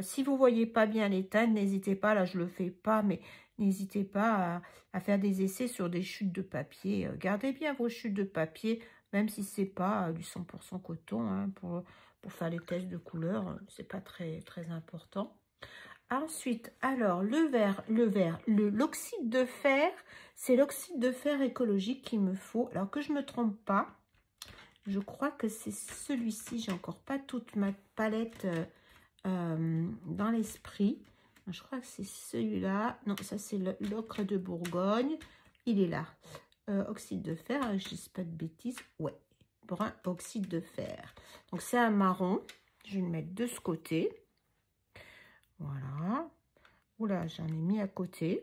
Si vous ne voyez pas bien les teintes, n'hésitez pas. Là, je ne le fais pas, mais n'hésitez pas à faire des essais sur des chutes de papier. Gardez bien vos chutes de papier, même si ce n'est pas du 100% coton. Hein, pour faire les tests de couleur, ce n'est pas très, très important. Ensuite, alors, l'oxyde de fer, c'est l'oxyde de fer écologique qu'il me faut. Alors que je ne me trompe pas, je crois que c'est celui-ci. J'ai encore pas toute ma palette dans l'esprit. Je crois que c'est celui-là. Non, ça c'est l'ocre de Bourgogne. Il est là. Oxyde de fer, je ne dis pas de bêtises. Ouais, brun oxyde de fer. Donc c'est un marron. Je vais le mettre de ce côté. Voilà. Oula, j'en ai mis à côté.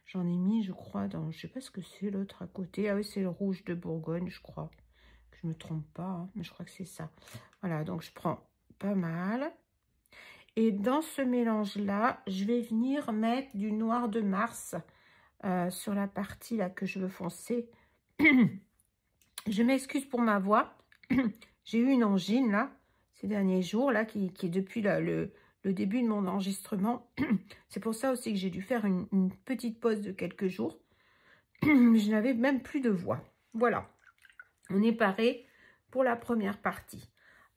J'en ai mis, je crois, dans... Je sais pas ce que c'est l'autre à côté. Ah oui, c'est le rouge de Bourgogne, je crois. Que Je me trompe pas, hein, mais je crois que c'est ça. Voilà, donc je prends pas mal. Et dans ce mélange-là, je vais venir mettre du noir de Mars sur la partie là que je veux foncer. Je m'excuse pour ma voix. J'ai eu une angine là, ces derniers jours, là, qui est depuis le début de mon enregistrement. C'est pour ça aussi que j'ai dû faire une petite pause de quelques jours. Je n'avais même plus de voix. Voilà, on est paré pour la première partie.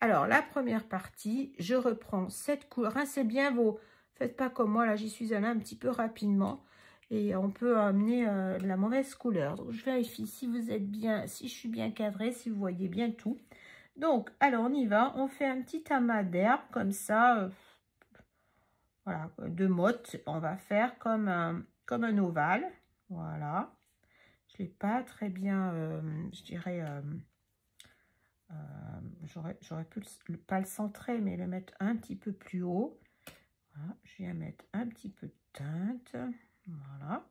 Alors, la première partie, je reprends cette couleur. Rincez bien vos... Faites pas comme moi, là, j'y suis allée un petit peu rapidement. Et on peut amener la mauvaise couleur. Donc, je vérifie si vous êtes bien, si je suis bien cadrée, si vous voyez bien tout. Donc, alors, on y va. On fait un petit amas d'herbe, comme ça. Voilà, de mottes. On va faire comme un ovale. Voilà. Je ne l'ai pas très bien, je dirais... j'aurais pu pas le centrer, mais le mettre un petit peu plus haut. Voilà, je viens mettre un petit peu de teinte. Voilà.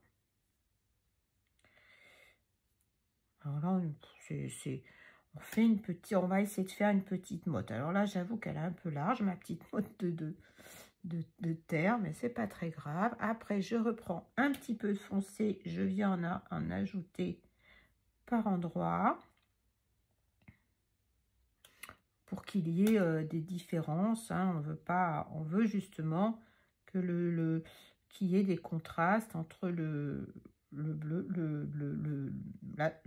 Alors là, on fait une petite, on va essayer de faire une petite motte. Alors là, j'avoue qu'elle est un peu large, ma petite motte de terre, mais c'est pas très grave. Après, je reprends un petit peu de foncé, je viens en ajouter par endroits pour qu'il y ait des différences. Hein. On veut justement que qu'il y ait des contrastes entre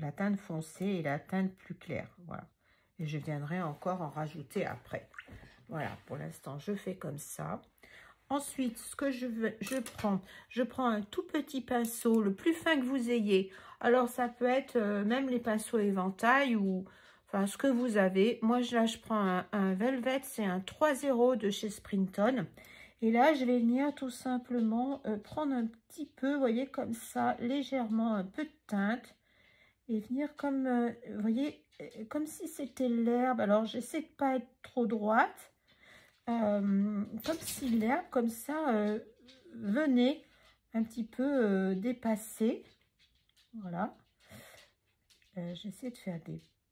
la teinte foncée et la teinte plus claire. Voilà. Et je viendrai encore en rajouter après. Voilà, pour l'instant, je fais comme ça. Ensuite, ce que je prends un tout petit pinceau, le plus fin que vous ayez. Alors, ça peut être même les pinceaux éventail ou enfin ce que vous avez. Moi, là, je prends un Velvet, c'est un 3.0 de chez Sprinton. Et là, je vais venir tout simplement prendre un petit peu, vous voyez, comme ça, légèrement un peu de teinte. Et venir comme, vous voyez, comme si c'était l'herbe. Alors, j'essaie de pas être trop droite. Comme si l'herbe, comme ça, venait un petit peu dépasser. Voilà. J'essaie de faire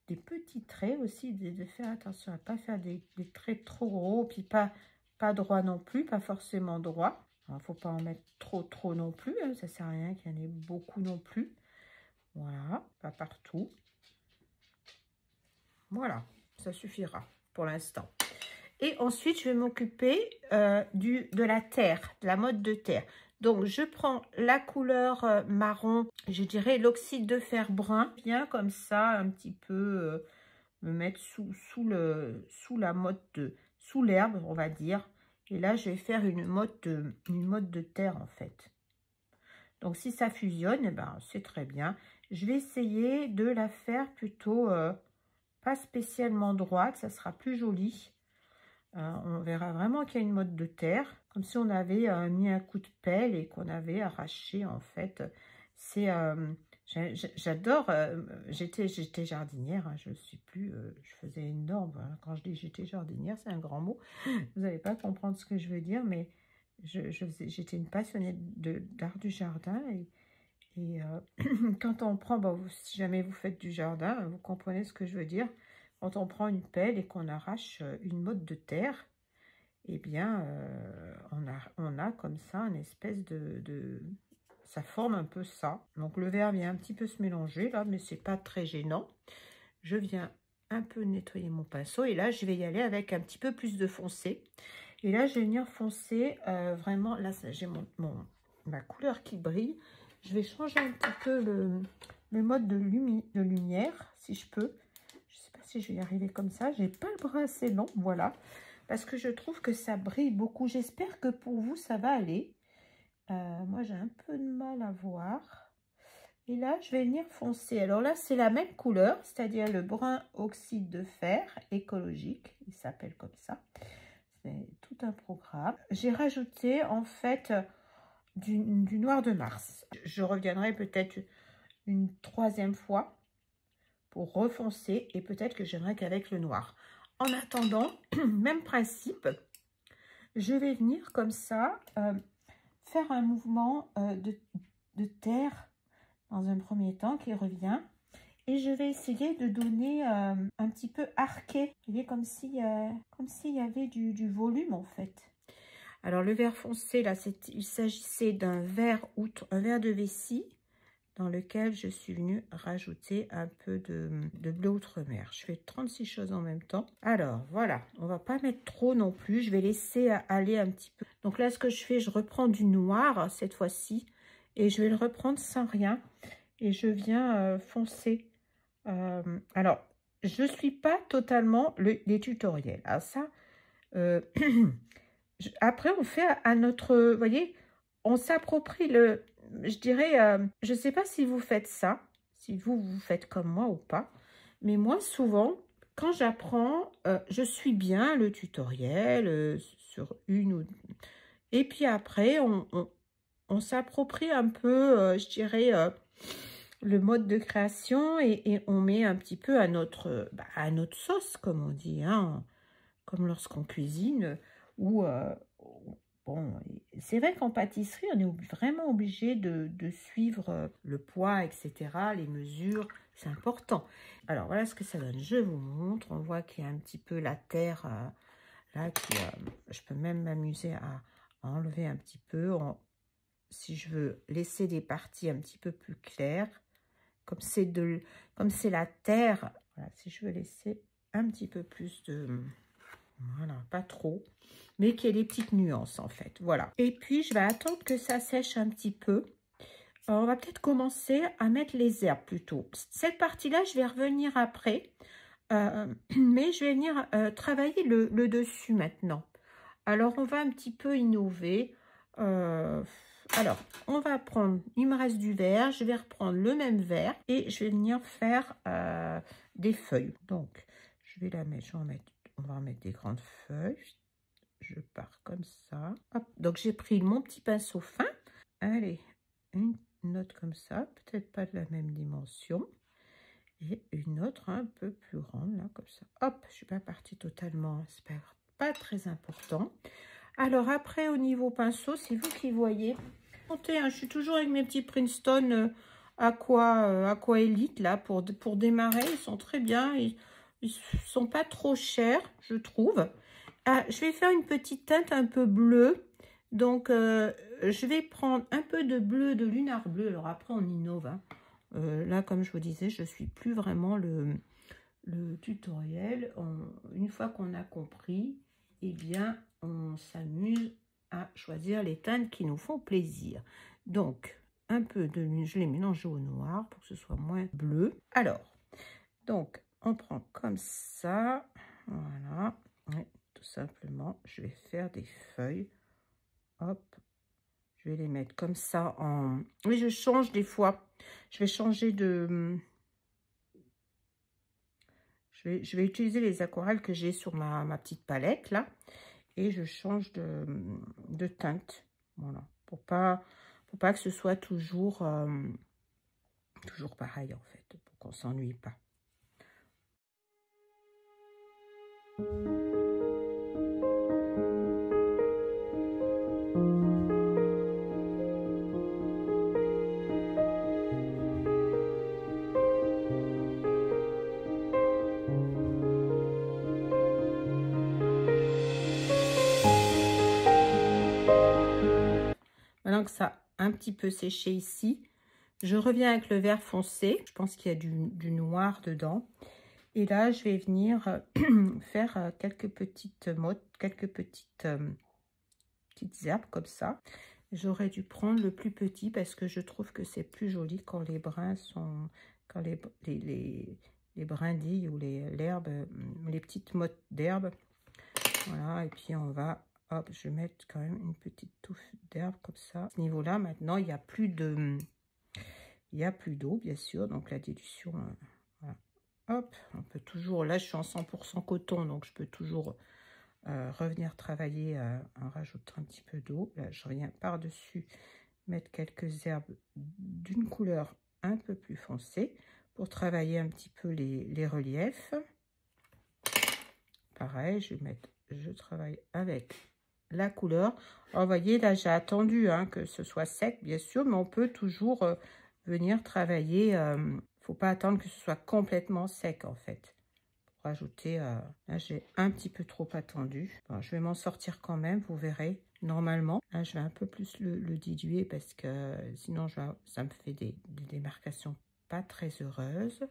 des petits traits aussi, de faire attention à ne pas faire des traits trop gros, puis pas droit non plus, pas forcément droit. Il ne faut pas en mettre trop non plus, hein, ça ne sert à rien qu'il y en ait beaucoup non plus. Voilà, pas partout. Voilà, ça suffira pour l'instant. Et ensuite, je vais m'occuper de la terre, de la motte de terre. Donc, je prends la couleur marron, je dirais l'oxyde de fer brun. Bien comme ça, un petit peu me mettre sous la motte, sous l'herbe, on va dire. Et là, je vais faire une motte de terre, en fait. Donc, si ça fusionne, eh ben, c'est très bien. Je vais essayer de la faire plutôt pas spécialement droite, ça sera plus joli. On verra vraiment qu'il y a une motte de terre, comme si on avait mis un coup de pelle et qu'on avait arraché, en fait. C'est, j'adore, j'étais jardinière, hein, je ne suis plus, je faisais énorme, hein, quand je dis j'étais jardinière, c'est un grand mot, vous n'allez pas comprendre ce que je veux dire, mais j'étais une passionnée d'art du jardin, et quand on prend, si jamais vous faites du jardin, vous comprenez ce que je veux dire. Quand on prend une pelle et qu'on arrache une motte de terre, eh bien, on a comme ça une espèce ça forme un peu ça. Donc, le vert vient un petit peu se mélanger, là, mais c'est pas très gênant. Je viens un peu nettoyer mon pinceau, et là, je vais y aller avec un petit peu plus de foncé. Et là, je vais venir foncer vraiment, là, j'ai ma couleur qui brille. Je vais changer un petit peu le mode de lumière, si je peux. Je ne sais pas si je vais y arriver comme ça. J'ai pas le bras assez long, voilà. Parce que je trouve que ça brille beaucoup. J'espère que pour vous, ça va aller. Moi, j'ai un peu de mal à voir. Et là, je vais venir foncer. Alors là, c'est la même couleur, c'est-à-dire le brun oxyde de fer écologique. Il s'appelle comme ça. C'est tout un programme. J'ai rajouté, en fait... Du noir de Mars. Je reviendrai peut-être une troisième fois pour refoncer, et peut-être que j'aimerais qu'avec le noir. En attendant, même principe, je vais venir comme ça faire un mouvement de terre dans un premier temps qui revient, Et je vais essayer de donner un petit peu arqué. Vous voyez, comme s'il y avait du volume en fait. Alors le vert foncé, là, il s'agissait d'un verre de vessie dans lequel je suis venue rajouter un peu de bleu outre-mer. Je fais 36 choses en même temps. Alors voilà, on va pas mettre trop non plus. Je vais laisser aller un petit peu. Donc là, ce que je fais, je reprends du noir cette fois-ci et je vais le reprendre sans rien. Et je viens foncer. Alors, je ne suis pas totalement les tutoriels. Alors ça, après, on fait à notre... Vous voyez, on s'approprie le... Je dirais, je ne sais pas si vous faites ça, si vous faites comme moi ou pas. Mais moi, souvent, quand j'apprends, je suis bien le tutoriel sur une ou... Et puis après, on s'approprie un peu, je dirais... le mode de création et on met un petit peu à notre sauce, comme on dit, hein, comme lorsqu'on cuisine. Ou bon, c'est vrai qu'en pâtisserie, on est vraiment obligé de suivre le poids, etc., les mesures, c'est important. Alors voilà ce que ça donne. Je vous montre. On voit qu'il y a un petit peu la terre là, je peux même m'amuser à enlever un petit peu. Si je veux laisser des parties un petit peu plus claires. Comme c'est la terre, voilà, si je veux laisser un petit peu plus de... Voilà, pas trop, mais qu'il y ait des petites nuances en fait, voilà. Et puis, je vais attendre que ça sèche un petit peu. On va peut-être commencer à mettre les herbes plutôt. Cette partie-là, je vais revenir après, mais je vais venir travailler le dessus maintenant. Alors, on va un petit peu innover. Alors, on va prendre, il me reste du vert, je vais reprendre le même vert et je vais venir faire des feuilles. Donc, je vais la mettre, on va en mettre des grandes feuilles. Je pars comme ça. Hop. Donc, j'ai pris mon petit pinceau fin. Allez, une autre comme ça, peut-être pas de la même dimension. Et une autre un peu plus grande, là, comme ça. Hop, je ne suis pas partie totalement, c'est pas très important. Alors après, au niveau pinceau, c'est vous qui voyez. Je suis toujours avec mes petits Princeton Aqua Elite là pour démarrer. Ils sont très bien. Ils sont pas trop chers, je trouve. Je vais faire une petite teinte un peu bleue. Donc, je vais prendre un peu de bleu, de lunar bleu. Alors après, on innove. Hein. Là, comme je vous disais, je suis plus vraiment le tutoriel. Une fois qu'on a compris, eh bien, on s'amuse à choisir les teintes qui nous font plaisir. Donc, un peu de... Je l'ai mélangé au noir pour que ce soit moins bleu. Alors, donc, on prend comme ça. Voilà. Et tout simplement, je vais faire des feuilles. Hop. Je vais les mettre comme ça en... Oui, je change des fois. Je vais changer de... Je vais utiliser les aquarelles que j'ai sur ma petite palette, là. Et je change de teinte. Voilà. Pour pas que ce soit toujours pareil, en fait. Pour qu'on ne s'ennuie pas. Maintenant que ça a un petit peu séché ici, je reviens avec le vert foncé. Je pense qu'il y a du noir dedans. Et là, je vais venir faire quelques petites mottes, quelques petites herbes comme ça. J'aurais dû prendre le plus petit parce que je trouve que c'est plus joli quand les brins sont... Quand les brindilles ou l'herbe, les petites mottes d'herbe. Voilà, et puis on va... Hop, je vais mettre quand même une petite touffe d'herbe comme ça. À ce niveau-là, maintenant, il n'y a plus de... Il n'y a plus d'eau, bien sûr. Donc, la dilution... voilà. Hop, on peut toujours... Là, je suis en 100% coton, donc je peux toujours revenir travailler en rajoutant un petit peu d'eau. Là, je reviens par-dessus mettre quelques herbes d'une couleur un peu plus foncée pour travailler un petit peu les reliefs. Pareil, je travaille avec la couleur. Alors, vous voyez, là, j'ai attendu que ce soit sec, bien sûr, mais on peut toujours venir travailler faut pas attendre que ce soit complètement sec en fait. Pour rajouter, là j'ai un petit peu trop attendu. Bon, je vais m'en sortir quand même, vous verrez. Normalement, là je vais un peu plus le diluer parce que sinon ça me fait des démarcations pas très heureuses.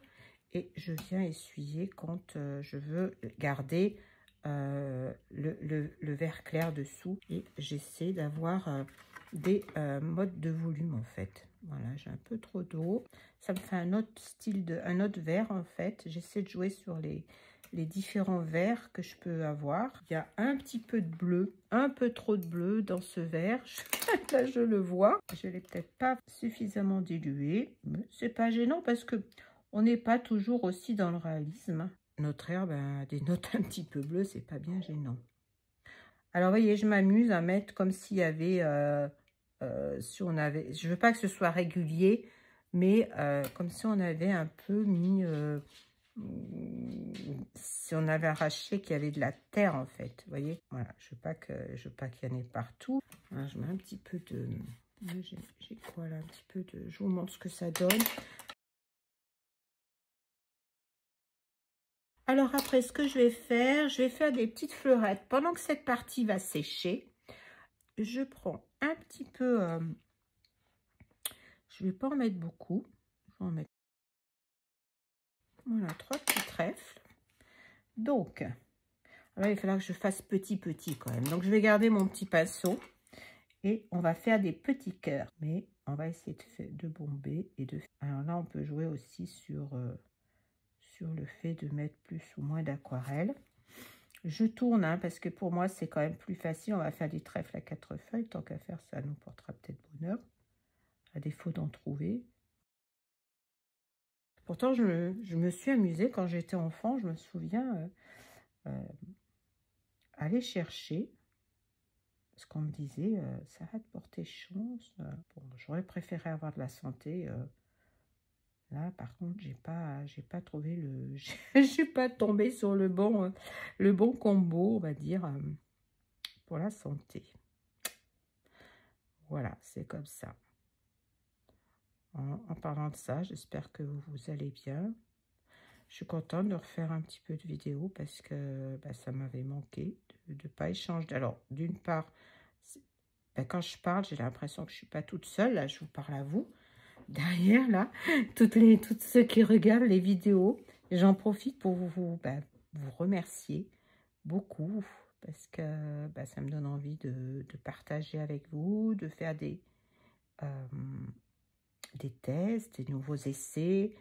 Et je viens essuyer quand je veux garder le vert clair dessous. Et j'essaie d'avoir des modes de volume en fait. Voilà, j'ai un peu trop d'eau. Ça me fait un autre style, un autre vert en fait. J'essaie de jouer sur les différents verts que je peux avoir. Il y a un petit peu de bleu, un peu trop de bleu dans ce vert. Là, je le vois. Je ne l'ai peut-être pas suffisamment dilué. Mais c'est pas gênant parce que on n'est pas toujours aussi dans le réalisme. Notre herbe a des notes un petit peu bleues, c'est pas bien gênant. Alors, vous voyez, je m'amuse à mettre comme s'il y avait... si on avait... Je veux pas que ce soit régulier, mais comme si on avait un peu mis... si on avait arraché qu'il y avait de la terre, en fait. Vous voyez, voilà, je veux pas qu'il y en ait partout. Alors, je mets un petit peu de... J'ai quoi là? Un petit peu de... Je vous montre ce que ça donne. Alors après, ce que je vais faire des petites fleurettes. Pendant que cette partie va sécher, je prends un petit peu... je ne vais pas en mettre beaucoup. Je vais en mettre... Voilà, 3 petits trèfles. Donc, alors il falloir que je fasse petit quand même. Donc je vais garder mon petit pinceau et on va faire des petits cœurs. Mais on va essayer de bomber et de... Alors là, on peut jouer aussi sur le fait de mettre plus ou moins d'aquarelle. Je tourne, hein, parce que pour moi, c'est quand même plus facile. On va faire des trèfles à 4 feuilles. Tant qu'à faire, ça nous portera peut-être bonheur, à défaut d'en trouver. Pourtant, je me suis amusée quand j'étais enfant. Je me souviens aller chercher, parce qu'on me disait, ça va te porter chance. Bon, j'aurais préféré avoir de la santé. Là, par contre, j'ai pas trouvé le... j'ai pas tombé sur le bon combo, on va dire, pour la santé. Voilà, c'est comme ça. En parlant de ça, j'espère que vous allez bien. Je suis contente de refaire un petit peu de vidéo parce que ça m'avait manqué de ne pas échanger. Alors, d'une part, quand je parle, j'ai l'impression que je ne suis pas toute seule. Là, je vous parle à vous. Derrière, là, toutes ceux qui regardent les vidéos, j'en profite pour vous remercier beaucoup parce que ça me donne envie de partager avec vous, de faire des tests, des nouveaux essais,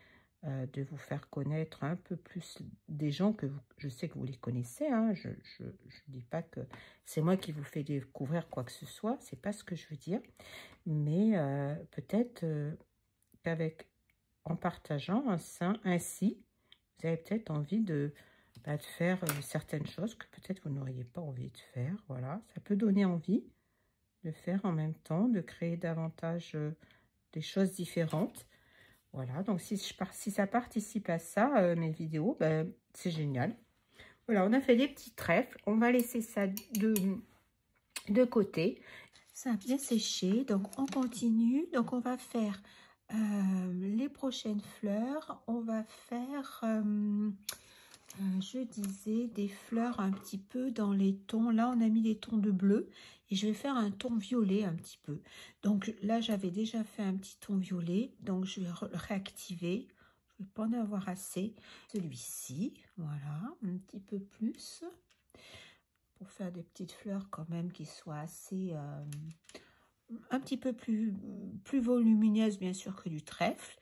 de vous faire connaître un peu plus des gens que je sais que vous les connaissez. Hein. Je ne dis pas que c'est moi qui vous fais découvrir quoi que ce soit, c'est pas ce que je veux dire. Mais peut-être en partageant ainsi, vous avez peut-être envie de faire certaines choses que peut-être vous n'auriez pas envie de faire. Voilà, ça peut donner envie de faire en même temps, de créer davantage des choses différentes. Voilà, donc si ça participe à ça, mes vidéos, c'est génial. Voilà, on a fait des petits trèfles. On va laisser ça de côté. Ça a bien séché, donc on continue. Donc on va faire les prochaines fleurs. On va faire, je disais, des fleurs un petit peu dans les tons. Là, on a mis des tons de bleu. Et je vais faire un ton violet un petit peu. Donc là, j'avais déjà fait un petit ton violet. Donc je vais réactiver. Je ne vais pas en avoir assez. Celui-ci, voilà, un petit peu plus. Pour faire des petites fleurs quand même qui soient assez... un petit peu plus volumineuses, bien sûr, que du trèfle.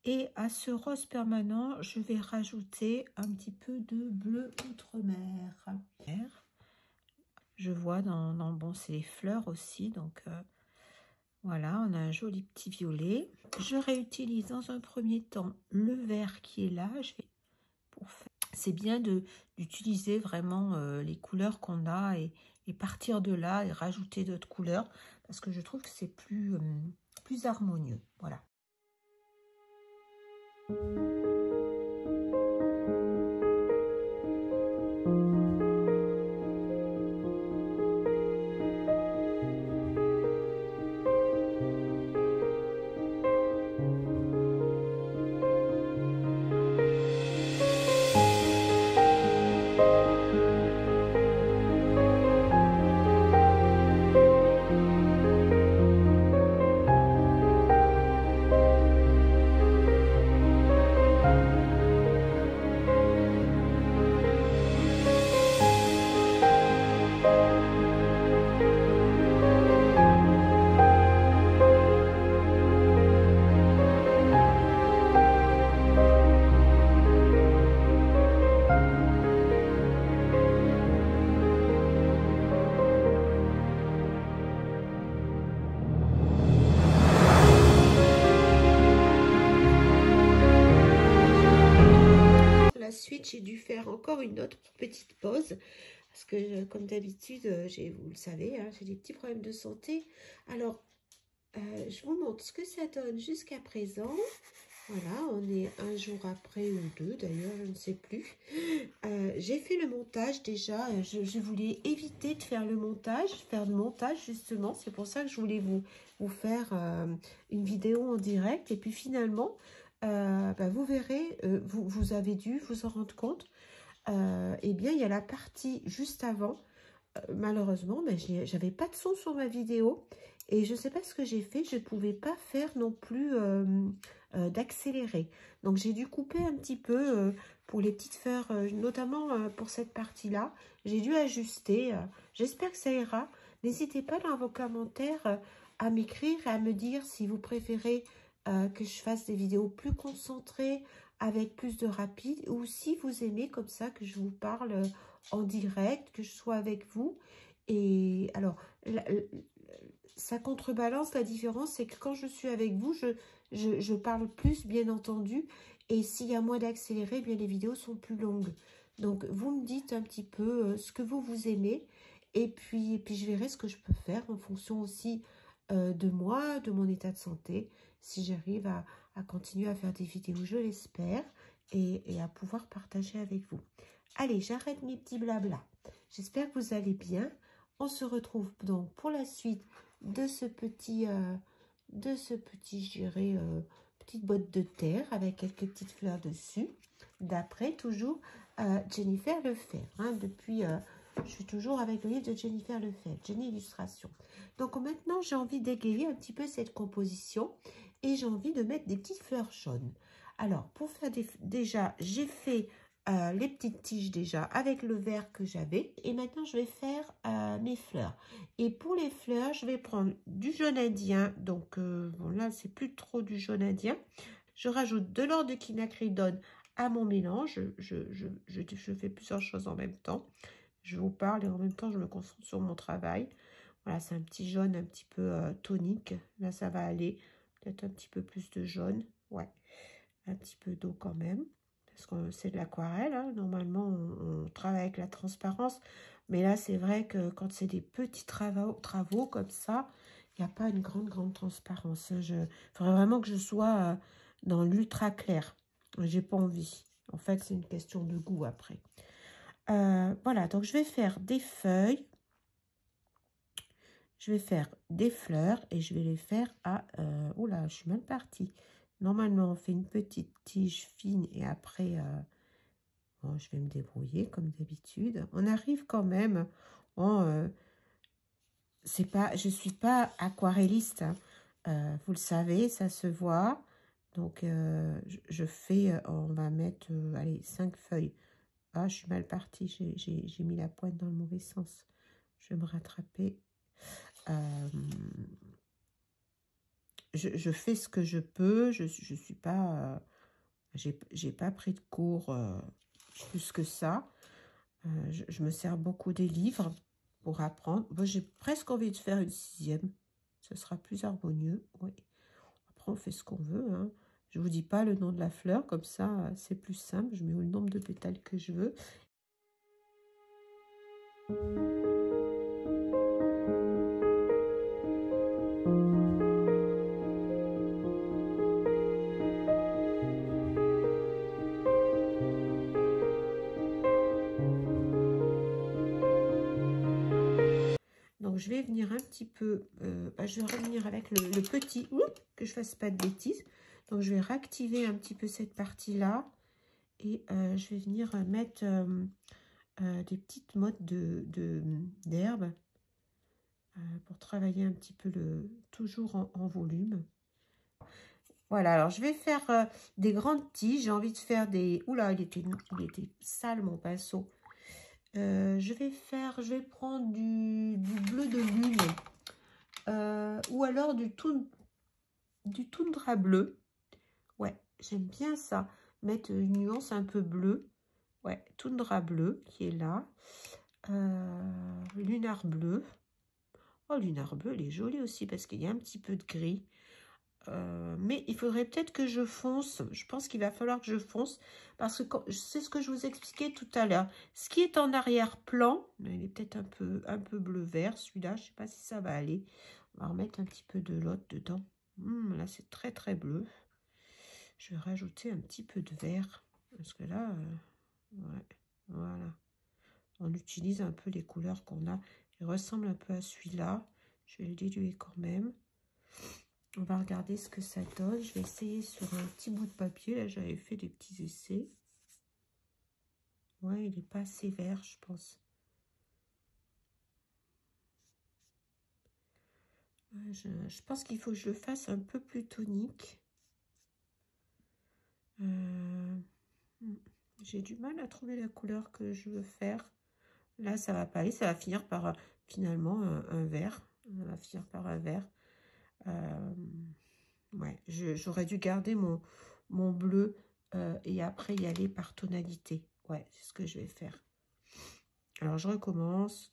Et à ce rose permanent, je vais rajouter un petit peu de bleu outre-mer. Je vois bon, c'est les fleurs aussi, donc voilà, on a un joli petit violet. Je réutilise dans un premier temps le vert qui est là. C'est bien d'utiliser vraiment les couleurs qu'on a et partir de là et rajouter d'autres couleurs parce que je trouve que c'est plus harmonieux. Voilà. ensuite, j'ai dû faire encore une autre petite pause. Parce que, comme d'habitude, vous le savez, hein, j'ai des petits problèmes de santé. Alors, je vous montre ce que ça donne jusqu'à présent. Voilà, on est un jour après ou deux, d'ailleurs, je ne sais plus. J'ai fait le montage déjà. Je voulais éviter de faire le montage, justement. C'est pour ça que je voulais vous faire une vidéo en direct. Et puis finalement, vous verrez, vous avez dû vous en rendre compte. Eh bien, il y a la partie juste avant. Malheureusement, j'avais pas de son sur ma vidéo. Et je ne sais pas ce que j'ai fait. Je ne pouvais pas faire non plus d'accélérer. Donc, j'ai dû couper un petit peu pour les petites fleurs, notamment pour cette partie-là. J'ai dû ajuster. J'espère que ça ira. N'hésitez pas dans vos commentaires à m'écrire et à me dire si vous préférez que je fasse des vidéos plus concentrées avec plus de rapide ou si vous aimez comme ça que je vous parle en direct, que je sois avec vous. Et alors, ça contrebalance la différence, c'est que quand je suis avec vous, je parle plus, bien entendu. Et s'il y a moins d'accéléré, bien les vidéos sont plus longues. Donc, vous me dites un petit peu ce que vous aimez. Et puis je verrai ce que je peux faire en fonction aussi de moi, de mon état de santé. Si j'arrive à continuer à faire des vidéos, je l'espère. Et à pouvoir partager avec vous. Allez, j'arrête mes petits blabla. J'espère que vous allez bien. On se retrouve donc pour la suite de ce petit, je dirais, petite botte de terre avec quelques petites fleurs dessus. D'après toujours Jennifer Lefebvre. Hein, depuis, je suis toujours avec le livre de Jennifer Lefebvre, Jenny Illustration. Donc maintenant, j'ai envie d'égayer un petit peu cette composition et j'ai envie de mettre des petites fleurs jaunes. Alors, pour faire déjà, j'ai fait les petites tiges déjà avec le vert que j'avais. Et maintenant, je vais faire mes fleurs. Et pour les fleurs, je vais prendre du jaune indien. Donc, bon, là, c'est plus trop du jaune indien. Je rajoute de l'or de quinacridone à mon mélange. Je fais plusieurs choses en même temps. Je vous parle et en même temps, je me concentre sur mon travail. Voilà, c'est un petit jaune un petit peu tonique. Là, ça va aller. Peut-être un petit peu plus de jaune. Ouais, un petit peu d'eau quand même. Parce que c'est de l'aquarelle. Hein. Normalement, on travaille avec la transparence. Mais là, c'est vrai que quand c'est des petits travaux comme ça, il n'y a pas une grande transparence. Il faudrait vraiment que je sois dans l'ultra clair. J'ai pas envie. En fait, c'est une question de goût après. Voilà, donc je vais faire des feuilles. Je vais faire des fleurs et je vais les faire à... oula, je suis mal partie. Normalement, on fait une petite tige fine et après, bon, je vais me débrouiller comme d'habitude. On arrive quand même. Bon, je suis pas aquarelliste. Hein. Vous le savez, ça se voit. Donc, je fais, on va mettre, allez, 5 feuilles. Ah, je suis mal partie. J'ai mis la pointe dans le mauvais sens. Je vais me rattraper. Je fais ce que je peux. Je suis pas... j'ai pas pris de cours plus que ça. Je me sers beaucoup des livres pour apprendre. Bon, j'ai presque envie de faire une 6e. Ce sera plus harmonieux. Oui. Après, on fait ce qu'on veut. Hein. Je vous dis pas le nom de la fleur. Comme ça, c'est plus simple. Je mets le nombre de pétales que je veux. Je vais venir un petit peu, je vais revenir avec le petit, que je fasse pas de bêtises. Donc, je vais réactiver un petit peu cette partie-là. Et je vais venir mettre des petites mottes d'herbe pour travailler un petit peu toujours en volume. Voilà, alors je vais faire des grandes tiges. J'ai envie de faire des... Oula, il était sale mon pinceau. Je vais prendre du bleu de lune ou alors du toundra bleu. Ouais, j'aime bien ça. Mettre une nuance un peu bleue. Ouais, toundra bleu qui est là. Lunar bleu. Oh, lunar bleu, il est joli aussi parce qu'il y a un petit peu de gris. mais il faudrait peut-être que je fonce. Je pense qu'il va falloir que je fonce parce que c'est ce que je vous expliquais tout à l'heure. Ce qui est en arrière-plan, il est peut-être un peu bleu-vert celui-là. Je ne sais pas si ça va aller. On va remettre un petit peu de l'autre dedans. Là, c'est très très bleu. Je vais rajouter un petit peu de vert parce que là, ouais, voilà. On utilise un peu les couleurs qu'on a. Il ressemble un peu à celui-là. Je vais le diluer quand même. On va regarder ce que ça donne. Je vais essayer sur un petit bout de papier. Là, j'avais fait des petits essais. Ouais, il n'est pas assez vert, je pense. Ouais, je pense qu'il faut que je le fasse un peu plus tonique. J'ai du mal à trouver la couleur que je veux faire. Là, ça va pas aller. Ça va finir par finalement un vert. Ça va finir par un vert. Ouais, j'aurais dû garder mon bleu et après y aller par tonalité. Ouais, c'est ce que je vais faire. Alors, je recommence.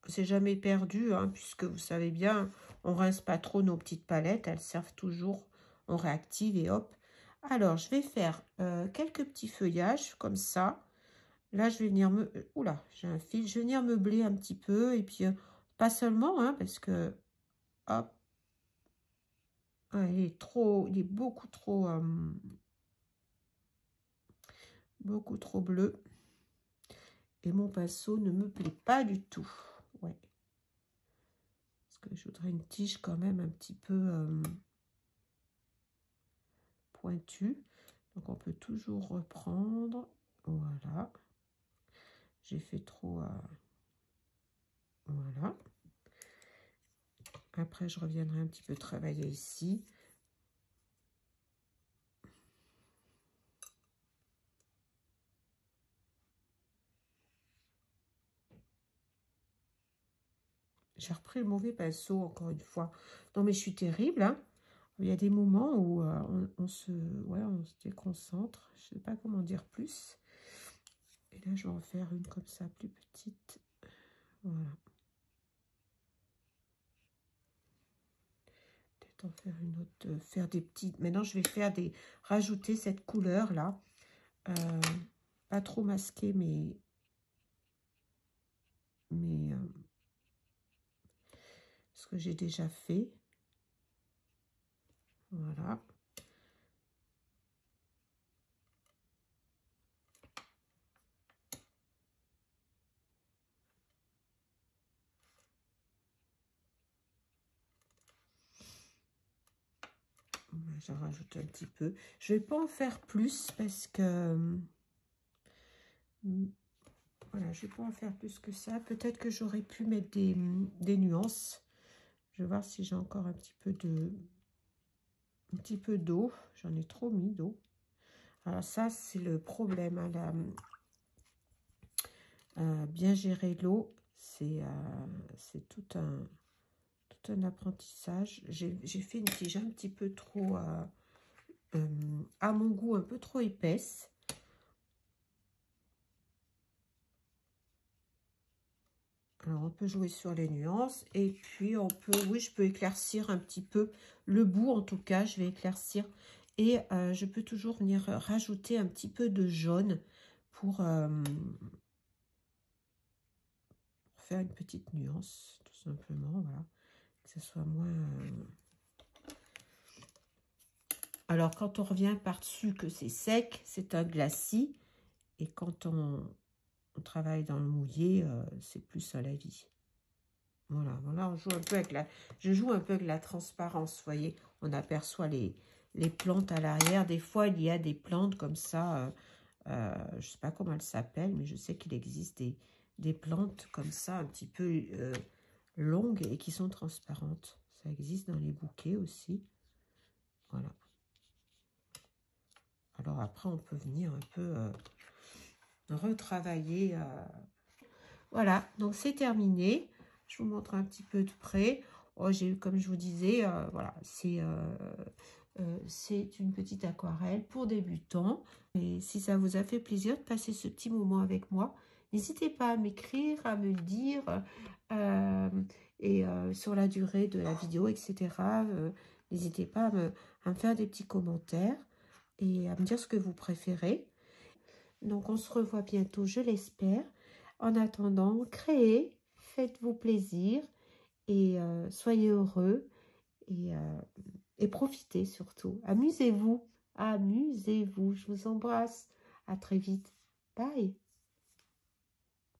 C'est jamais perdu, hein, puisque vous savez bien, on rince pas trop nos petites palettes. Elles servent toujours, on réactive et hop. Alors, je vais faire quelques petits feuillages comme ça. Là, je vais venir me... Oula, j'ai un fil. Je vais venir meubler un petit peu. Et puis, pas seulement, hein, parce que... Hop. Ah, il est beaucoup trop bleu. Et mon pinceau ne me plaît pas du tout. Ouais. Parce que je voudrais une tige quand même un petit peu pointue. Donc, on peut toujours reprendre. Voilà. J'ai fait trop... voilà. Après, je reviendrai un petit peu travailler ici. J'ai repris le mauvais pinceau, encore une fois. Non, mais je suis terrible, hein. Il y a des moments où on se déconcentre. Je ne sais pas comment dire plus. Et là, je vais en faire une comme ça, plus petite. Voilà. Peut-être en faire une autre, faire des petites... Maintenant, je vais faire rajouter cette couleur-là. Pas trop masquée, mais ce que j'ai déjà fait. Voilà. J'en rajoute un petit peu. Je vais pas en faire plus parce que... Voilà, je vais pas en faire plus que ça. Peut-être que j'aurais pu mettre des nuances. Je vais voir si j'ai encore un petit peu d'eau. J'en ai trop mis d'eau. Alors ça, c'est le problème. Bien gérer l'eau, c'est tout un apprentissage. J'ai fait une tige un petit peu trop, à mon goût, un peu trop épaisse. Alors, on peut jouer sur les nuances. Et puis, oui, je peux éclaircir un petit peu le bout. En tout cas, je vais éclaircir. Et je peux toujours venir rajouter un petit peu de jaune pour faire une petite nuance, tout simplement. Voilà. Que ce soit moins... Alors, quand on revient par-dessus que c'est sec, c'est un glacis. Et quand on travaille dans le mouillé, c'est plus à la vie. Voilà, on joue un peu avec je joue un peu avec la transparence, vous voyez. On aperçoit les plantes à l'arrière. Des fois, il y a des plantes comme ça, je ne sais pas comment elles s'appellent, mais je sais qu'il existe des plantes comme ça, un petit peu longues et qui sont transparentes. Ça existe dans les bouquets aussi. Voilà. Alors après, on peut venir un peu retravailler. Voilà, donc c'est terminé. Je vous montre un petit peu de près. Oh, comme je vous disais, voilà, c'est une petite aquarelle pour débutants. Et si ça vous a fait plaisir de passer ce petit moment avec moi, n'hésitez pas à m'écrire, à me le dire, sur la durée de la vidéo, etc. N'hésitez pas à me faire des petits commentaires et à me dire ce que vous préférez. Donc, on se revoit bientôt, je l'espère. En attendant, créez, faites-vous plaisir et soyez heureux et profitez surtout. Amusez-vous, amusez-vous. Je vous embrasse. À très vite. Bye.